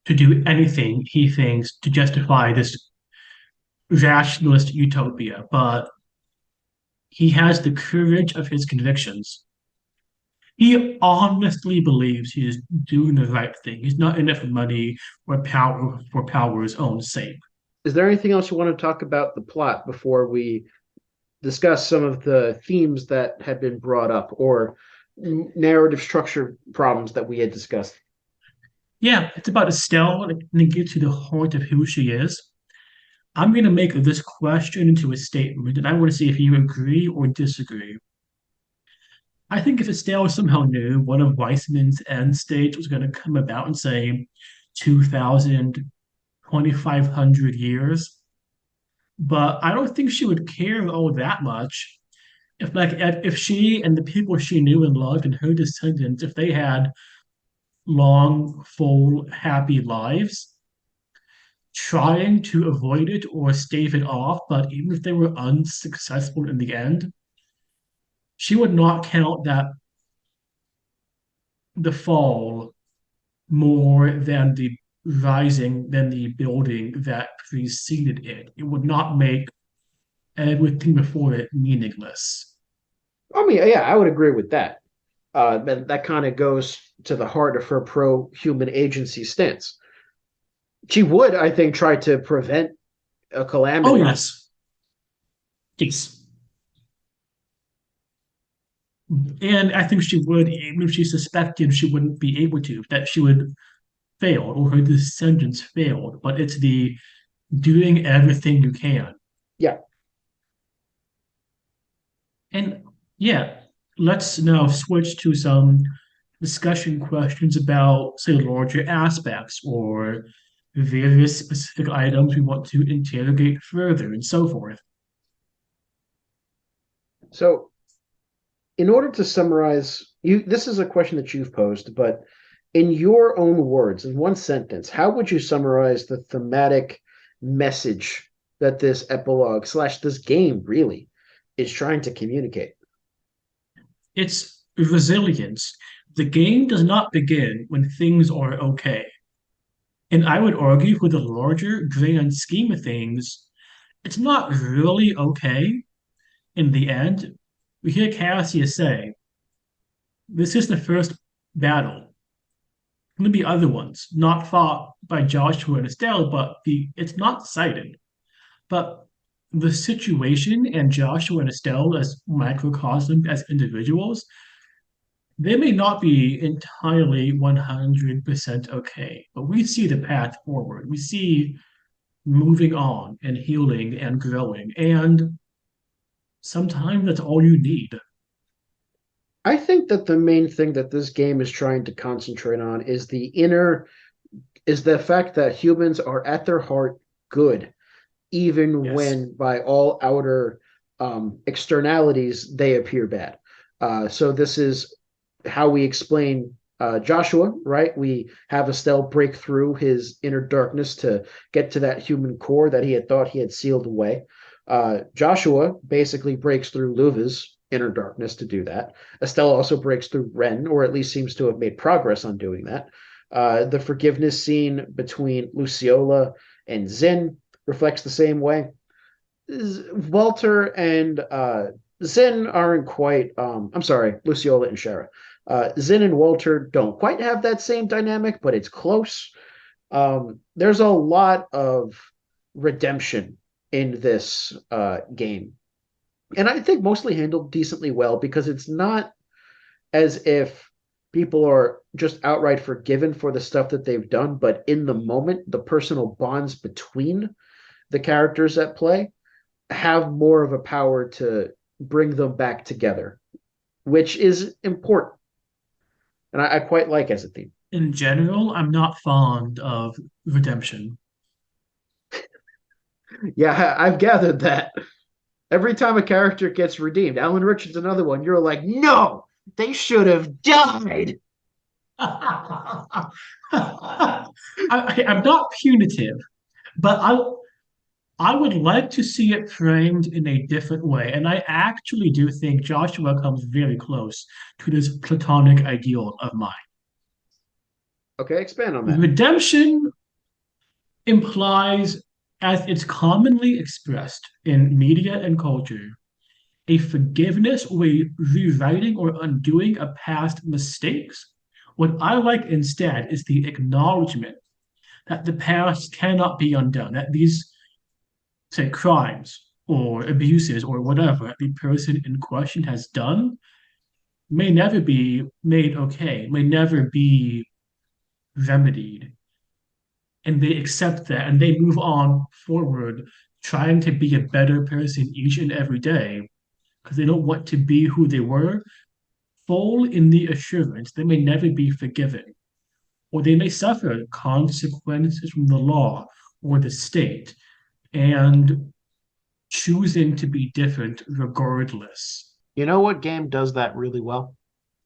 to do anything he thinks to justify this rationalist utopia, but he has the courage of his convictions. He honestly believes he is doing the right thing. He's not in it for money or power for power's own sake. Is there anything else you want to talk about the plot before we discuss some of the themes that had been brought up or narrative structure problems that we had discussed. Yeah, it's about Estelle and it gets to the heart of who she is. I'm going to make this question into a statement, and I want to see if you agree or disagree. I think if Estelle somehow knew one of Weissman's end states was going to come about in, say, 2,000, 2,500 years, but I don't think she would care all that much if she and the people she knew and loved and her descendants, if they had long, full, happy lives, trying to avoid it or stave it off, but even if they were unsuccessful in the end, she would not count that the fall more than the rising than the building that preceded it. It would not make everything before it meaningless. I mean, yeah, I would agree with that. That kind of goes to the heart of her pro-human agency stance. She would, I think, try to prevent a Oh calamity. yes, yes. And I think she would, even if she suspected she wouldn't be able to, that she would fail or her descendants failed. But it's the doing everything you can. Yeah. And yeah, let's now switch to some discussion questions about, say, larger aspects or various specific items we want to interrogate further and so forth. So, in order to summarize, this is a question that you've posed, but in your own words, in one sentence, how would you summarize the thematic message that this epilogue slash this game really is trying to communicate? It's resilience. The game does not begin when things are okay. And I would argue, for the larger grand scheme of things, it's not really okay in the end. We hear Cassius say, this is the first battle. Going to be other ones, not fought by Joshua and Estelle, but it's not cited. But the situation and Joshua and Estelle as microcosm, as individuals, they may not be entirely 100% okay, but we see the path forward. We see moving on and healing and growing. And sometimes that's all you need. I think that the main thing that this game is trying to concentrate on is the fact that humans are at their heart good, even Yes. when by all outer externalities they appear bad. So this is how we explain Joshua, right? We have Estelle break through his inner darkness to get to that human core that he had thought he had sealed away. Joshua basically breaks through Loewe's inner darkness to do that. Estelle also breaks through Ren, or at least seems to have made progress on doing that. The forgiveness scene between Luciola and Zin reflects the same way. Walter and Zin aren't quite. I'm sorry, Luciola and Shara. Zin and Walter don't quite have that same dynamic, but it's close. There's a lot of redemption in this game, and I think mostly handled decently well because it's not as if people are just outright forgiven for the stuff that they've done, but in the moment, the personal bonds between the characters at play have more of a power to bring them back together, which is important. And I quite like as a theme. In general, I'm not fond of redemption. Yeah, I've gathered that. Every time a character gets redeemed, Alan Richards another one, you're like, no, they should have died. I'm not punitive, but I would like to see it framed in a different way. And I actually do think Joshua comes very close to this platonic ideal of mine. Okay, expand on that. Redemption implies, as it's commonly expressed in media and culture, a forgiveness or a rewriting or undoing of past mistakes. What I like instead is the acknowledgement that the past cannot be undone, that these, say, crimes or abuses or whatever the person in question has done may never be made okay, may never be remedied. And they accept that and they move on forward, trying to be a better person each and every day because they don't want to be who they were, full in the assurance they may never be forgiven, or they may suffer consequences from the law or the state, and choosing to be different regardless. You know what game does that really well?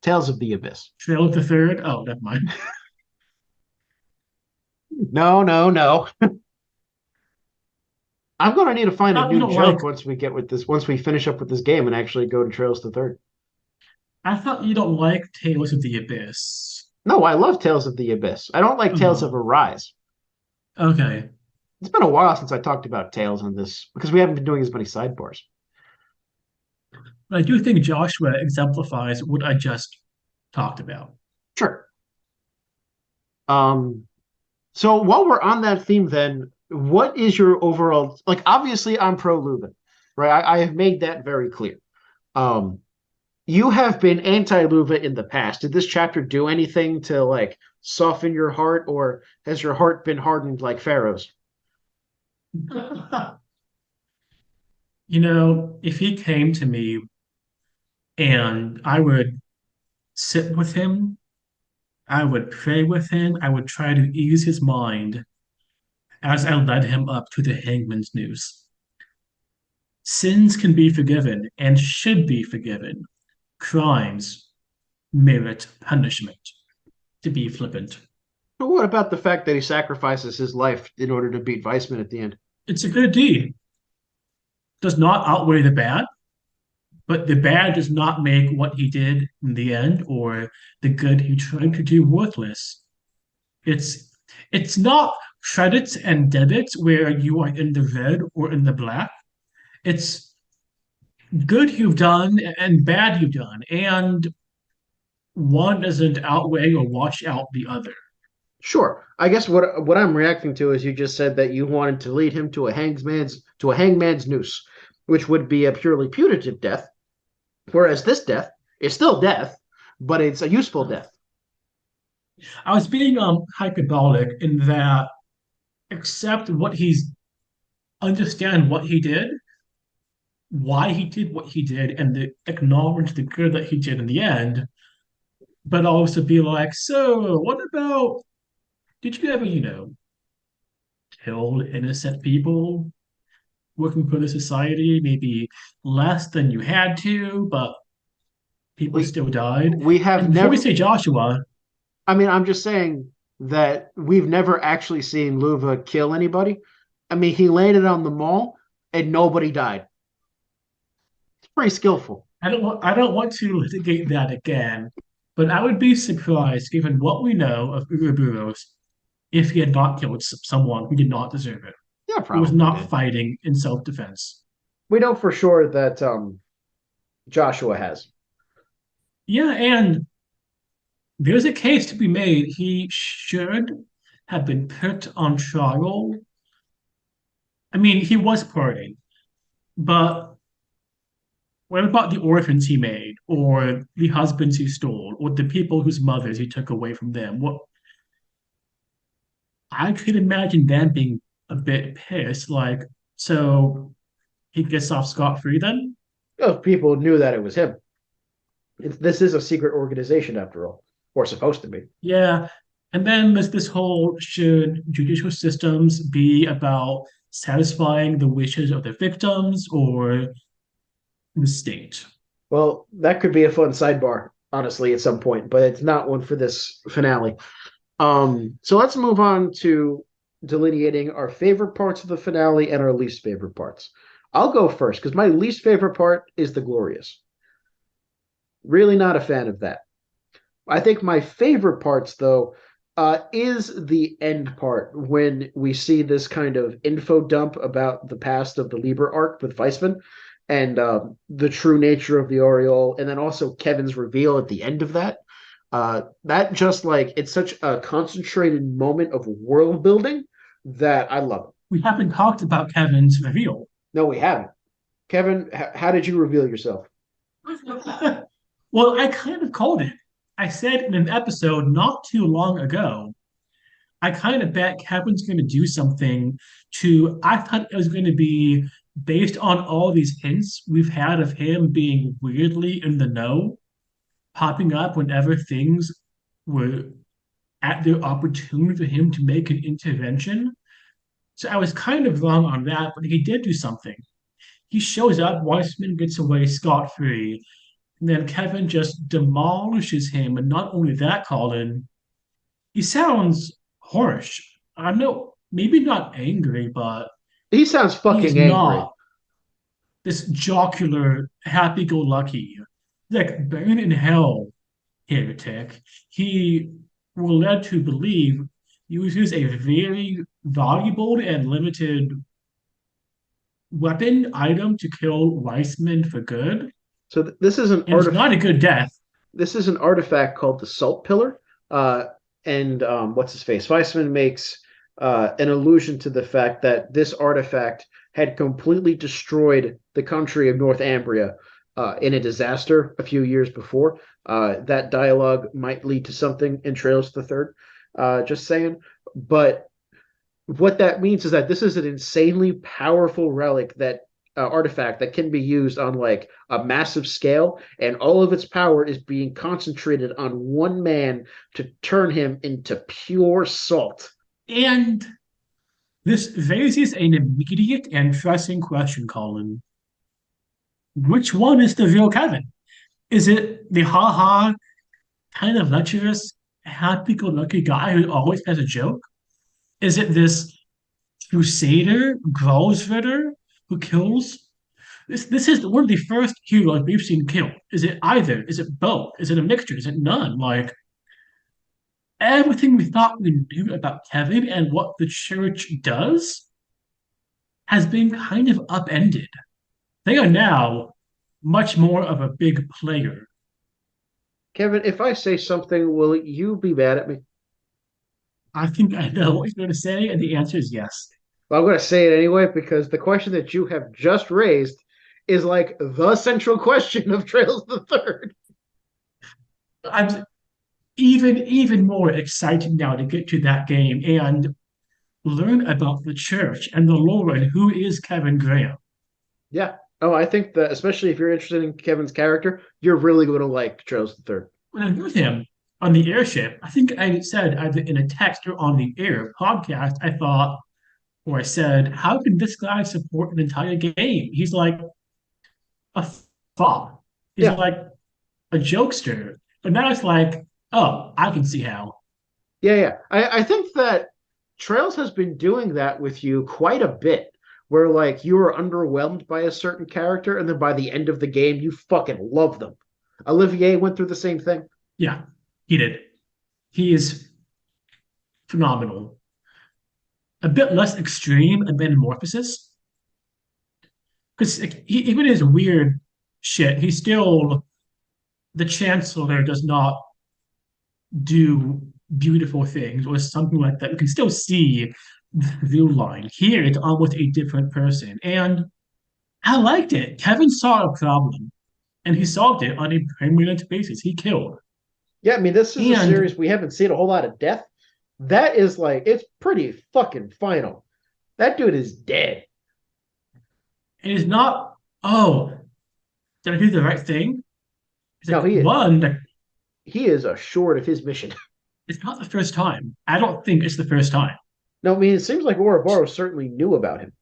Tales of the Abyss. Trail of the Third? Oh, never mind. No, no, no. I'm going to need to find a You new don't like. joke once we get with this, once we finish up with this game and actually go to Trails to Third. I thought you don't like Tales of the Abyss. No, I love Tales of the Abyss. I don't like Tales of Oh, Arise. okay. It's been a while since I talked about Tales on this because we haven't been doing as many sidebars. But I do think Joshua exemplifies what I just talked about. Sure. Um, so while we're on that theme, then, what is your overall like? Obviously, I'm pro Leuven, right? I have made that very clear. Um, you have been anti Luva in the past. Did this chapter do anything to like soften your heart, or has your heart been hardened like Pharaoh's? If he came to me and I would sit with him, I would pray with him, I would try to ease his mind as I led him up to the hangman's noose. Sins can be forgiven and should be forgiven. Crimes merit punishment, to be flippant. But what about the fact that he sacrifices his life in order to beat Weissman at the end? It's a good deed. Does not outweigh the bad, but the bad does not make what he did in the end or the good he tried to do worthless. It's it's not credits and debits where you are in the red or in the black. It's good you've done and bad you've done, and one doesn't outweigh or wash out the other. Sure. I guess what I'm reacting to is you just said that you wanted to lead him to a hangman's noose, which would be a purely punitive death, whereas this death is still death, but it's a useful death. I was being hyperbolic in that accept what he's understand what he did, why he did what he did, and acknowledge the good that he did in the end, but also be like, so what about did you ever, kill innocent people working for the society, maybe less than you had to, but people We still died. we have And before we never say Joshua, I mean, I'm just saying that we've never actually seen Luva kill anybody. I mean, he landed on the mall and nobody died. It's pretty skillful. I don't want to litigate that again, but I would be surprised, given what we know of Uroboros, if he had not killed someone who did not deserve it, Yeah, who was probably not did. fighting in self-defense. We know for sure that Joshua has. Yeah, and there's a case to be made. He should have been put on trial. I mean, he was partying, but what about the orphans he made, or the husbands he stole, or the people whose mothers he took away from them? What I could imagine them being a bit pissed, like, so he gets off scot-free then? Well, people knew that it was him. This is a secret organization after all, or supposed to be. Yeah. And then there's this whole should judicial systems be about satisfying the wishes of the victims or the state? Well, that could be a fun sidebar, honestly, at some point, but it's not one for this finale. So let's move on to delineating our favorite parts of the finale and our least favorite parts. I'll go first because my least favorite part is the Glorious. Really not a fan of that. I think my favorite parts, though, is the end part when we see this kind of info dump about the past of the Liberl Ark with Weissman and the true nature of the Oriole, and then also Kevin's reveal at the end of that. That just like it's such a concentrated moment of world building that I love it. We haven't talked about Kevin's reveal. No, we haven't. Kevin, how did you reveal yourself? Well, I kind of called it. I said in an episode not too long ago, I kind of bet Kevin's going to do something to, I thought it was going to be based on all these hints we've had of him being weirdly in the know, popping up whenever things were at their opportunity for him to make an intervention. So I was kind of wrong on that, but he did do something. He shows up, Weissman gets away scot free, and then Kevin just demolishes him. And not only that, Colin, he sounds harsh. I know, maybe not angry, but He sounds he's fucking angry. not this jocular, happy go lucky, like burn in hell heretic. He were led to believe uses a very valuable and limited weapon item to kill Weissman for good. So this is an And it's not a good death. this is an artifact called the Salt Pillar. And what's his face? Weissman makes an allusion to the fact that this artifact had completely destroyed the country of Northumbria in a disaster a few years before. That dialogue might lead to something in Trails the Third. Just saying. But what that means is that this is an insanely powerful relic that artifact that can be used on like a massive scale, and all of its power is being concentrated on one man to turn him into pure salt. And this raises an immediate and pressing question, Colin. Which one is the real Kevin? Is it the ha-ha, kind of lecherous, happy-go-lucky guy who always has a joke? Is it this crusader, Grolsritter, who kills? This is one of the first heroes we've seen kill. Is it either? Is it both? Is it a mixture? Is it none? Like everything we thought we knew about Kevin and what the church does has been kind of upended. They are now much more of a big player. Kevin, if I say something, will you be mad at me? I think I know what you're going to say, and the answer is yes. Well, I'm going to say it anyway because the question that you have just raised is like the central question of Trails the Third. I'm even more excited now to get to that game and learn about the church and the Lord and who is Kevin Graham. Yeah. Oh, I think that especially if you're interested in Kevin's character, you're really going to like Trails the Third. When I with him on the airship, I think I said either in a text or on the air podcast, I thought, or I said, how can this guy support an entire game? He's like a thought. He's Yeah. like a jokester. But now it's like, oh, I can see how. Yeah. Yeah. I think that Trails has been doing that with you quite a bit, where like you were underwhelmed by a certain character, and then by the end of the game, you fucking love them. Olivier went through the same thing. Yeah, he did. He is phenomenal. A bit less extreme in metamorphosis. Because even his weird shit, he's still the Chancellor does not do beautiful things or something like that. You can still see the view line. Here, it's almost a different person. And I liked it. Kevin saw a problem and he solved it on a permanent basis. He killed. Yeah, I mean, this is a And series we haven't seen a whole lot of death. That is like it's pretty fucking final. That dude is dead. it is not, oh, did I do the right thing? It's No, like, one, he is assured of his mission. it's not the first time. I don't think it's the first time. No, I mean, it seems like Ouroboros certainly knew about him.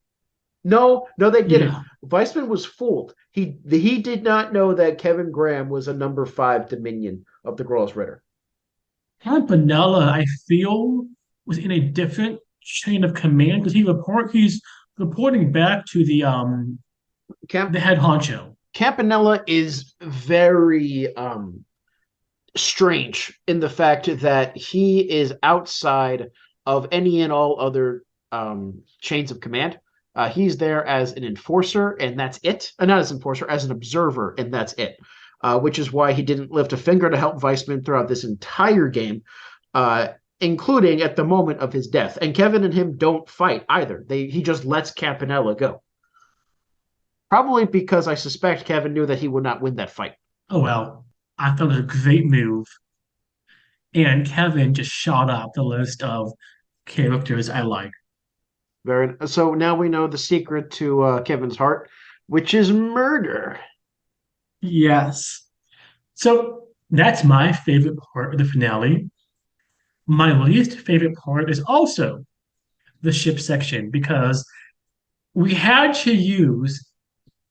No, they didn't. Yeah. Weissman was fooled. He did not know that Kevin Graham was a number 5 Dominion of the Gross Ritter. Campanella, I feel, was in a different chain of command because he's reporting back to Camp the head honcho. Campanella is very strange in the fact that he is outside of any and all other chains of command. He's there as an enforcer, and that's it. Not as an enforcer, as an observer, and that's it. Which is why he didn't lift a finger to help Weissman throughout this entire game, including at the moment of his death. And Kevin and him don't fight either. He just lets Campanella go. Probably because I suspect Kevin knew that he would not win that fight. Oh well, I thought it was a great move. And Kevin just shot up the list of characters I like. Very so now we know the secret to Kevin's heart, which is murder. Yes. So that's my favorite part of the finale. My least favorite part is also the ship section because we had to use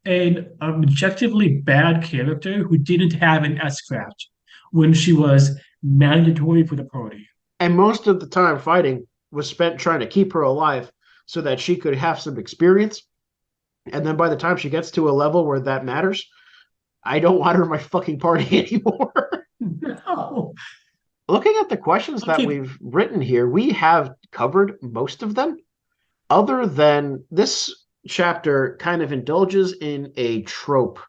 an objectively bad character who didn't have an S craft when she was mandatory for the party. And most of the time fighting was spent trying to keep her alive so that she could have some experience. And then by the time she gets to a level where that matters, I don't want her in my fucking party anymore. No. Looking at the questions that Okay. we've written here, we have covered most of them, other than this chapter kind of indulges in a trope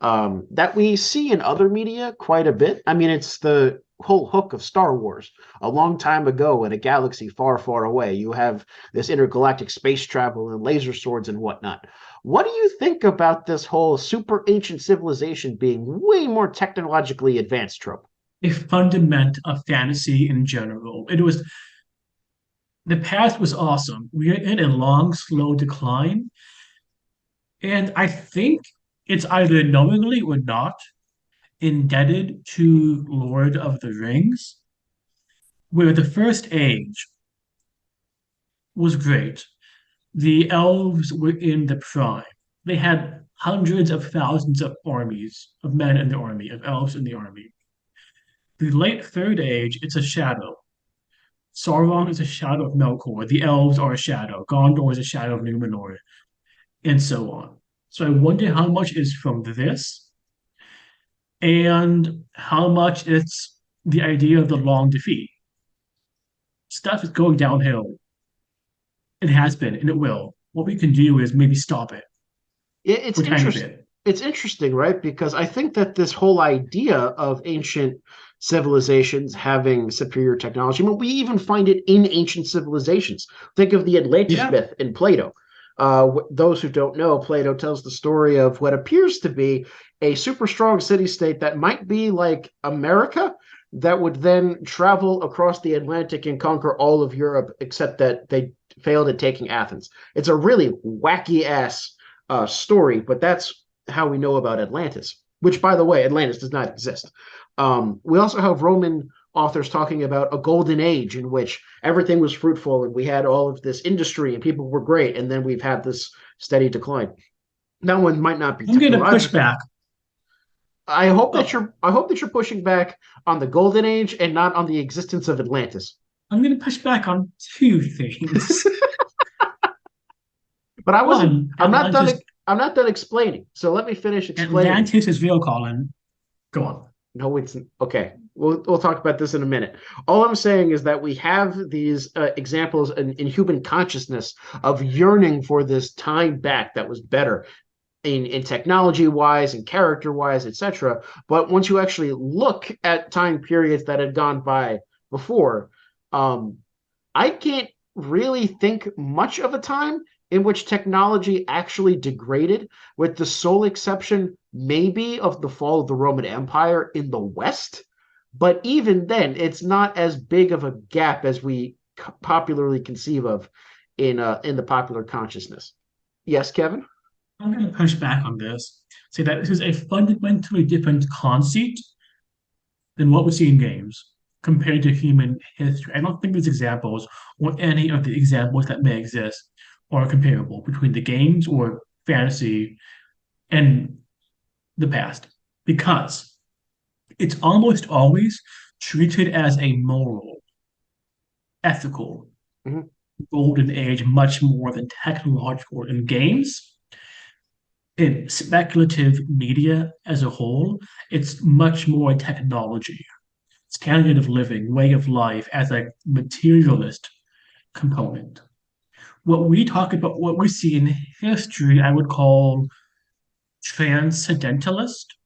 that we see in other media quite a bit. I mean, it's the whole hook of Star Wars. A long time ago in a galaxy far, far away, you have this intergalactic space travel and laser swords and whatnot. What do you think about this whole super ancient civilization being way more technologically advanced trope? A fundament of fantasy in general. It was the past was awesome. We are in a long, slow decline, and I think it's either knowingly or not indebted to Lord of the Rings, where the first age was great. The elves were in the prime. They had hundreds of thousands of armies, of men in the army, of elves in the army. The late third age, it's a shadow. Sauron is a shadow of Melkor. The elves are a shadow. Gondor is a shadow of Numenor, and so on. So I wonder how much is from this and how much it's the idea of the long defeat. Stuff is going downhill. It has been, and it will. What we can do is maybe stop it It's for a tiny interesting. bit. It's interesting, right? Because I think that this whole idea of ancient civilizations having superior technology, I mean, we even find it in ancient civilizations. Think of the Atlantis Yeah. myth in Plato. Those who don't know, Plato tells the story of what appears to be a super strong city state that might be like America, that would then travel across the Atlantic and conquer all of Europe, except that they failed at taking Athens. It's a really wacky ass story, but that's how we know about Atlantis, which, by the way, Atlantis does not exist. We also have Roman authors talking about a golden age in which everything was fruitful and we had all of this industry and people were great, and then we've had this steady decline. That one might not be I'm going to push technological. back. Oh, I hope that you're pushing back on the golden age and not on the existence of Atlantis. I'm going to push back on two things. But I wasn't. One, Atlantis, I'm not done explaining. So let me finish explaining. Atlantis is real, Colin. Go on. No, it's okay. We'll talk about this in a minute. All I'm saying is that we have these examples in human consciousness of yearning for this time back that was better in technology wise and character wise, etc. But once you actually look at time periods that had gone by before, um, I can't really think much of a time in which technology actually degraded, with the sole exception maybe of the fall of the Roman Empire in the West. But even then, it's not as big of a gap as we popularly conceive of in the popular consciousness. Yes, Kevin? I'm going to push back on this. Say that this is a fundamentally different conceit than what we see in games compared to human history. I don't think these examples or any of the examples that may exist are comparable between the games or fantasy and the past because it's almost always treated as a moral, ethical, Mhm. golden age much more than technological in games. In speculative media as a whole, it's much more technology, standard of living, way of life as a materialist component. What we talk about, what we see in history, I would call transcendentalist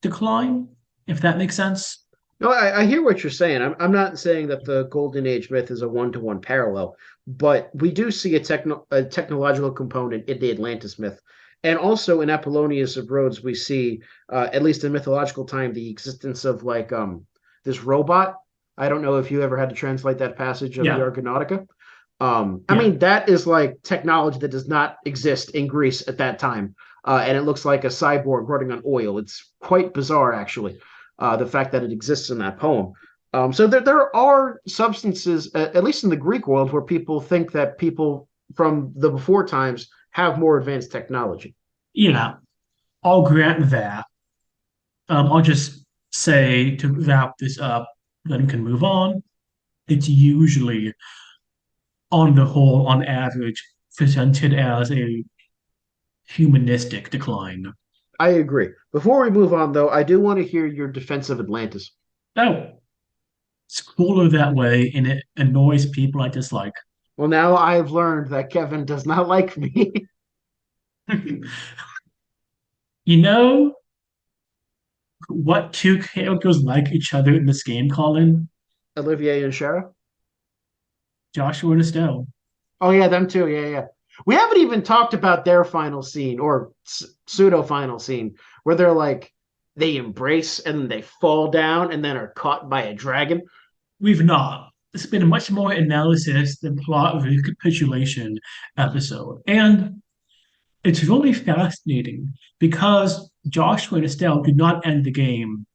decline, if that makes sense. No, I hear what you're saying. I'm not saying that the Golden Age myth is a one-to-one parallel, but we do see a technological component in the Atlantis myth. And also in Apollonius of Rhodes, we see, at least in mythological time, the existence of like this robot. I don't know if you ever had to translate that passage of the Yeah, Argonautica. I yeah. mean, that is like technology that does not exist in Greece at that time. And it looks like a cyborg running on oil. It's quite bizarre, actually, the fact that it exists in that poem. So there are substances, at least in the Greek world, where people think that people from the before times have more advanced technology. Yeah, I'll grant that. I'll just say to wrap this up, then we can move on. It's usually, on the whole, on average, presented as a humanistic decline. I agree. Before we move on, though, I do want to hear your defense of Atlantis. Oh, it's cooler that way, and it annoys people I dislike. Well, now I've learned that Kevin does not like me. You know what two characters like each other in this game, Colin? Olivier and Shara. Joshua and Estelle. Oh yeah, them too. Yeah, yeah. We haven't even talked about their final scene or pseudo final scene where they're like they embrace and then they fall down and then are caught by a dragon. We've not. It's been a much more analysis than plot recapitulation episode. And it's really fascinating because Joshua and Estelle do not end the game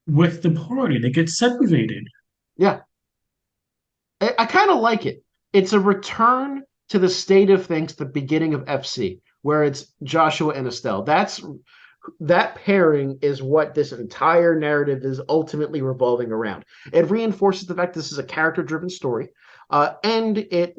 with the party. They get separated. Yeah, I kind of like it. It's a return to the state of things, the beginning of FC, where it's Joshua and Estelle. That pairing is what this entire narrative is ultimately revolving around. It reinforces the fact this is a character-driven story, and it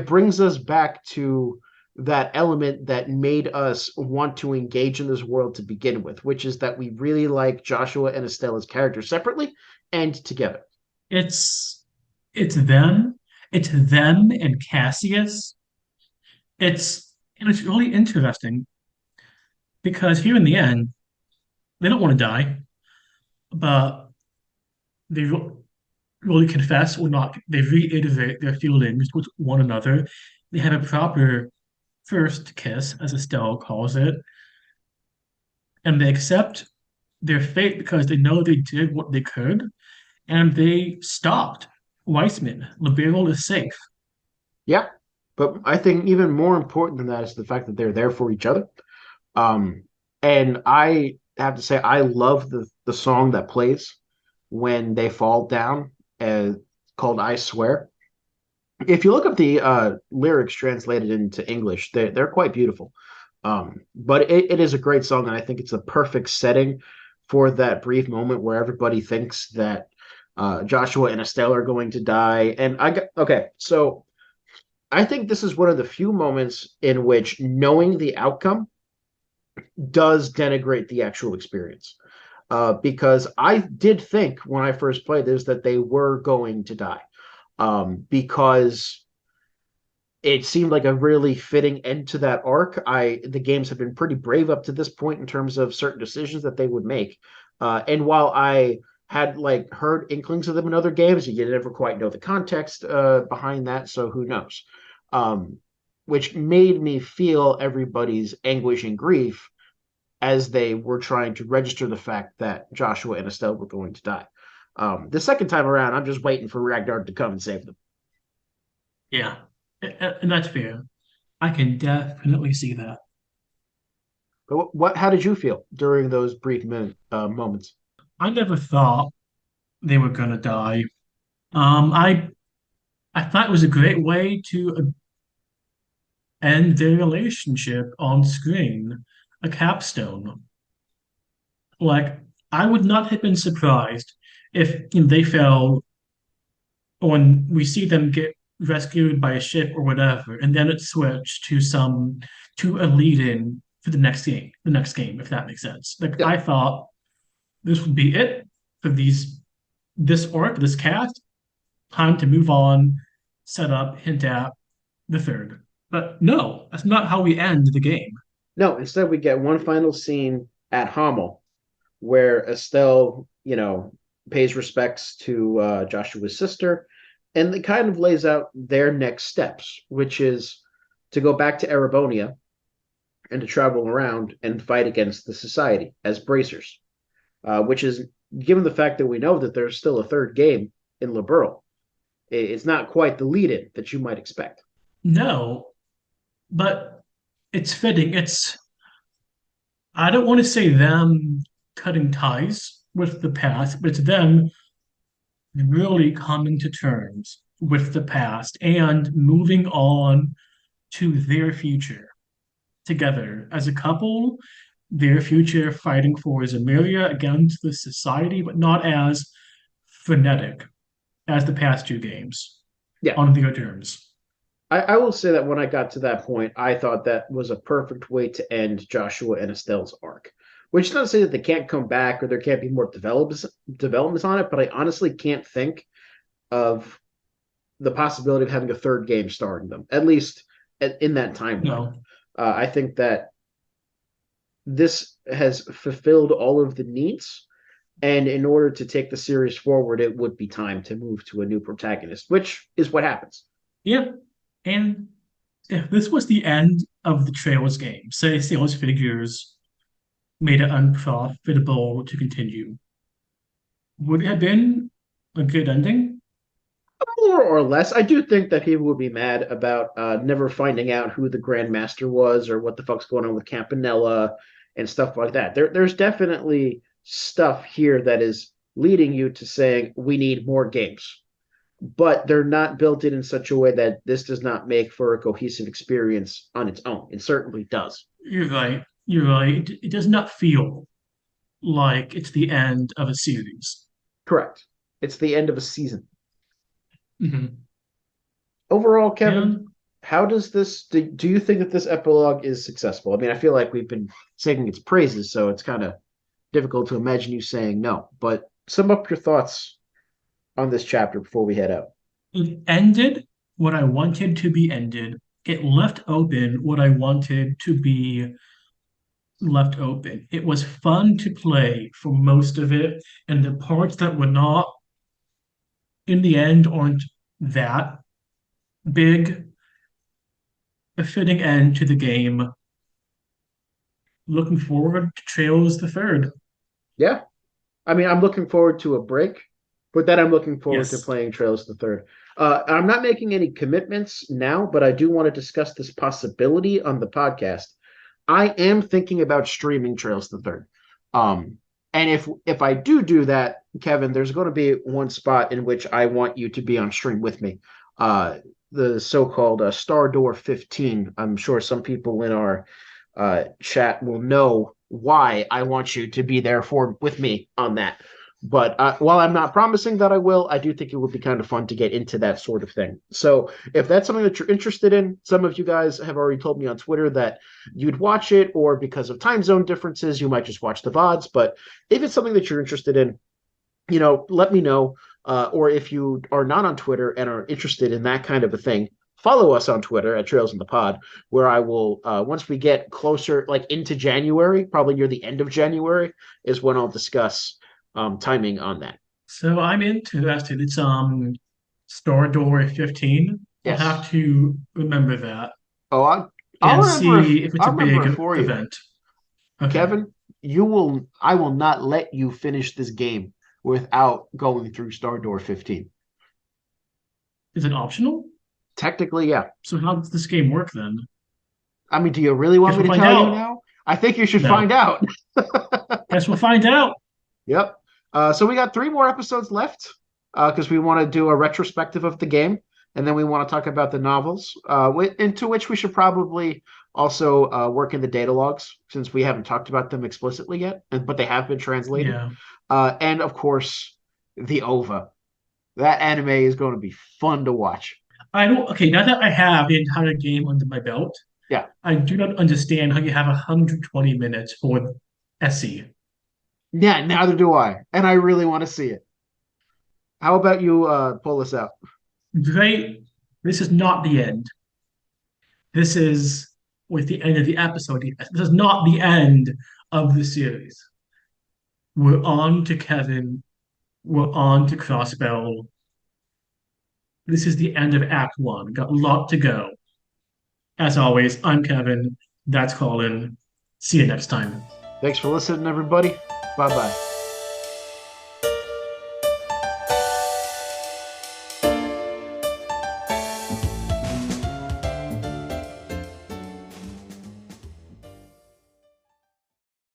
brings us back to that element that made us want to engage in this world to begin with, which is that we really like Joshua and Estelle as characters separately and together. It's it's them. It's them and Cassius. It's really interesting because here in the end, they don't want to die, but they really confess or not. They reiterate their feelings with one another. They have a proper first kiss, as Estelle calls it, and they accept their fate because they know they did what they could and they stopped. Weissman, Liberl is safe. Yeah, but I think even more important than that is the fact that they're there for each other. Um, and I have to say, I love the song that plays when they fall down, called "I Swear." If you look up the lyrics translated into English, they're quite beautiful. But it is a great song, and I think it's a perfect setting for that brief moment where everybody thinks that Joshua and Estelle are going to die. And okay, so I think this is one of the few moments in which knowing the outcome does denigrate the actual experience. Because I did think when I first played this that they were going to die, because it seemed like a really fitting end to that arc. The games have been pretty brave up to this point in terms of certain decisions that they would make. And while I had like heard inklings of them in other games, you never quite know the context behind that, so who knows? Um, which made me feel everybody's anguish and grief as they were trying to register the fact that Joshua and Estelle were going to die. The second time around, I'm just waiting for Ragnar to come and save them. Yeah, and that's fair. I can definitely see that. But how did you feel during those brief moments? I never thought they were gonna die. Um, I I thought it was a great way to end their relationship on screen, a capstone. Like I would not have been surprised if they fell when we see them get rescued by a ship or whatever, and then it switched to a lead in for the next game, if that makes sense. Like Yeah, I thought this would be it for this arc, this cast. Time to move on, set up, hint at the third. But no, that's not how we end the game. no, instead we get one final scene at Hamel where Estelle, pays respects to Joshua's sister, and it kind of lays out their next steps, which is to go back to Erebonia and to travel around and fight against the society as bracers, which is given the fact that we know that there's still a third game in Liberl. It's not quite the lead-in that you might expect. No, but it's fitting. I don't want to say them cutting ties with the past, but it's them really coming to terms with the past and moving on to their future together as a couple, their future fighting for Zemiria against the society, but not as frenetic as the past two games Yeah, on their terms. I will say that when I got to that point, I thought that was a perfect way to end Joshua and Estelle's arc. Which is not to say that they can't come back or there can't be more developments on it, but I honestly can't think of the possibility of having a third game starring them, at least in that timeline. No. I think that this has fulfilled all of the needs. And in order to take the series forward, it would be time to move to a new protagonist, which is what happens. Yeah. And if this was the end of the Trails game, say sales figures made it unprofitable to continue, would it have been a good ending? More or less, I do think that people would be mad about never finding out who the Grandmaster was or what the fuck's going on with Campanella and stuff like that. There's definitely stuff here that is leading you to saying we need more games, but they're not built in such a way that this does not make for a cohesive experience on its own. It certainly does. You're right. You're right. It does not feel like it's the end of a series. Correct. It's the end of a season. Mhm. Overall, Kevin, And how does this do you think that this epilogue is successful? I mean, I feel like we've been singing its praises, so it's kind of difficult to imagine you saying no. But sum up your thoughts on this chapter before we head out. it ended what I wanted to be ended. It left open what I wanted to be left open. It was fun to play for most of it, and the parts that were not, in the end, aren't that big. A fitting end to the game. Looking forward to Trails the Third. Yeah, I mean, I'm looking forward to a break, but then I'm looking forward to Yes. playing Trails the Third. I'm not making any commitments now, but I do want to discuss this possibility on the podcast. I am thinking about streaming Trails the Third. Um, and if I do that, Kevin, there's going to be one spot in which I want you to be on stream with me. The so-called Star Door 15. I'm sure some people in our chat will know why I want you to be there for with me on that. But while I'm not promising that I will, I do think it would be kind of fun to get into that sort of thing. So if that's something that you're interested in, some of you guys have already told me on Twitter that you'd watch it, or because of time zone differences, you might just watch the VODs. But if it's something that you're interested in, let me know. Or if you are not on Twitter and are interested in that kind of a thing, follow us on Twitter at Trails in the Pod, where I will, once we get closer, like into January, probably near the end of January, is when I'll discuss timing on that. So I'm interested. It's Star Door 15. I'll Yes. have to remember that Oh, I'll and remember. see if it's I'll a remember big it for you, event. Okay. Kevin. You will. I will not let you finish this game without going through Star Door 15. Is it optional? Technically, yeah. So how does this game work then? I mean, do you really want Guess me we'll to find tell you out. now? I think you should find No. out. Guess we'll find out. Yep. So we got 3 more episodes left because we want to do a retrospective of the game, and then we want to talk about the novels, into which we should probably also work in the data logs since we haven't talked about them explicitly yet, but they have been translated. Yeah. And of course, the OVA. That anime is going to be fun to watch. I don't. Okay, now that I have the entire game under my belt, Yeah. I do not understand how you have 120 minutes for SE. Yeah, neither do I. And I really want to see it. How about you pull this out? Great. This is not the end. This is with the end of the episode. This is not the end of the series. We're on to Kevin. We're on to Crossbell. This is the end of Act One. Got a lot to go. As always, I'm Kevin. That's Colin. See you next time. Thanks for listening, everybody. Bye bye.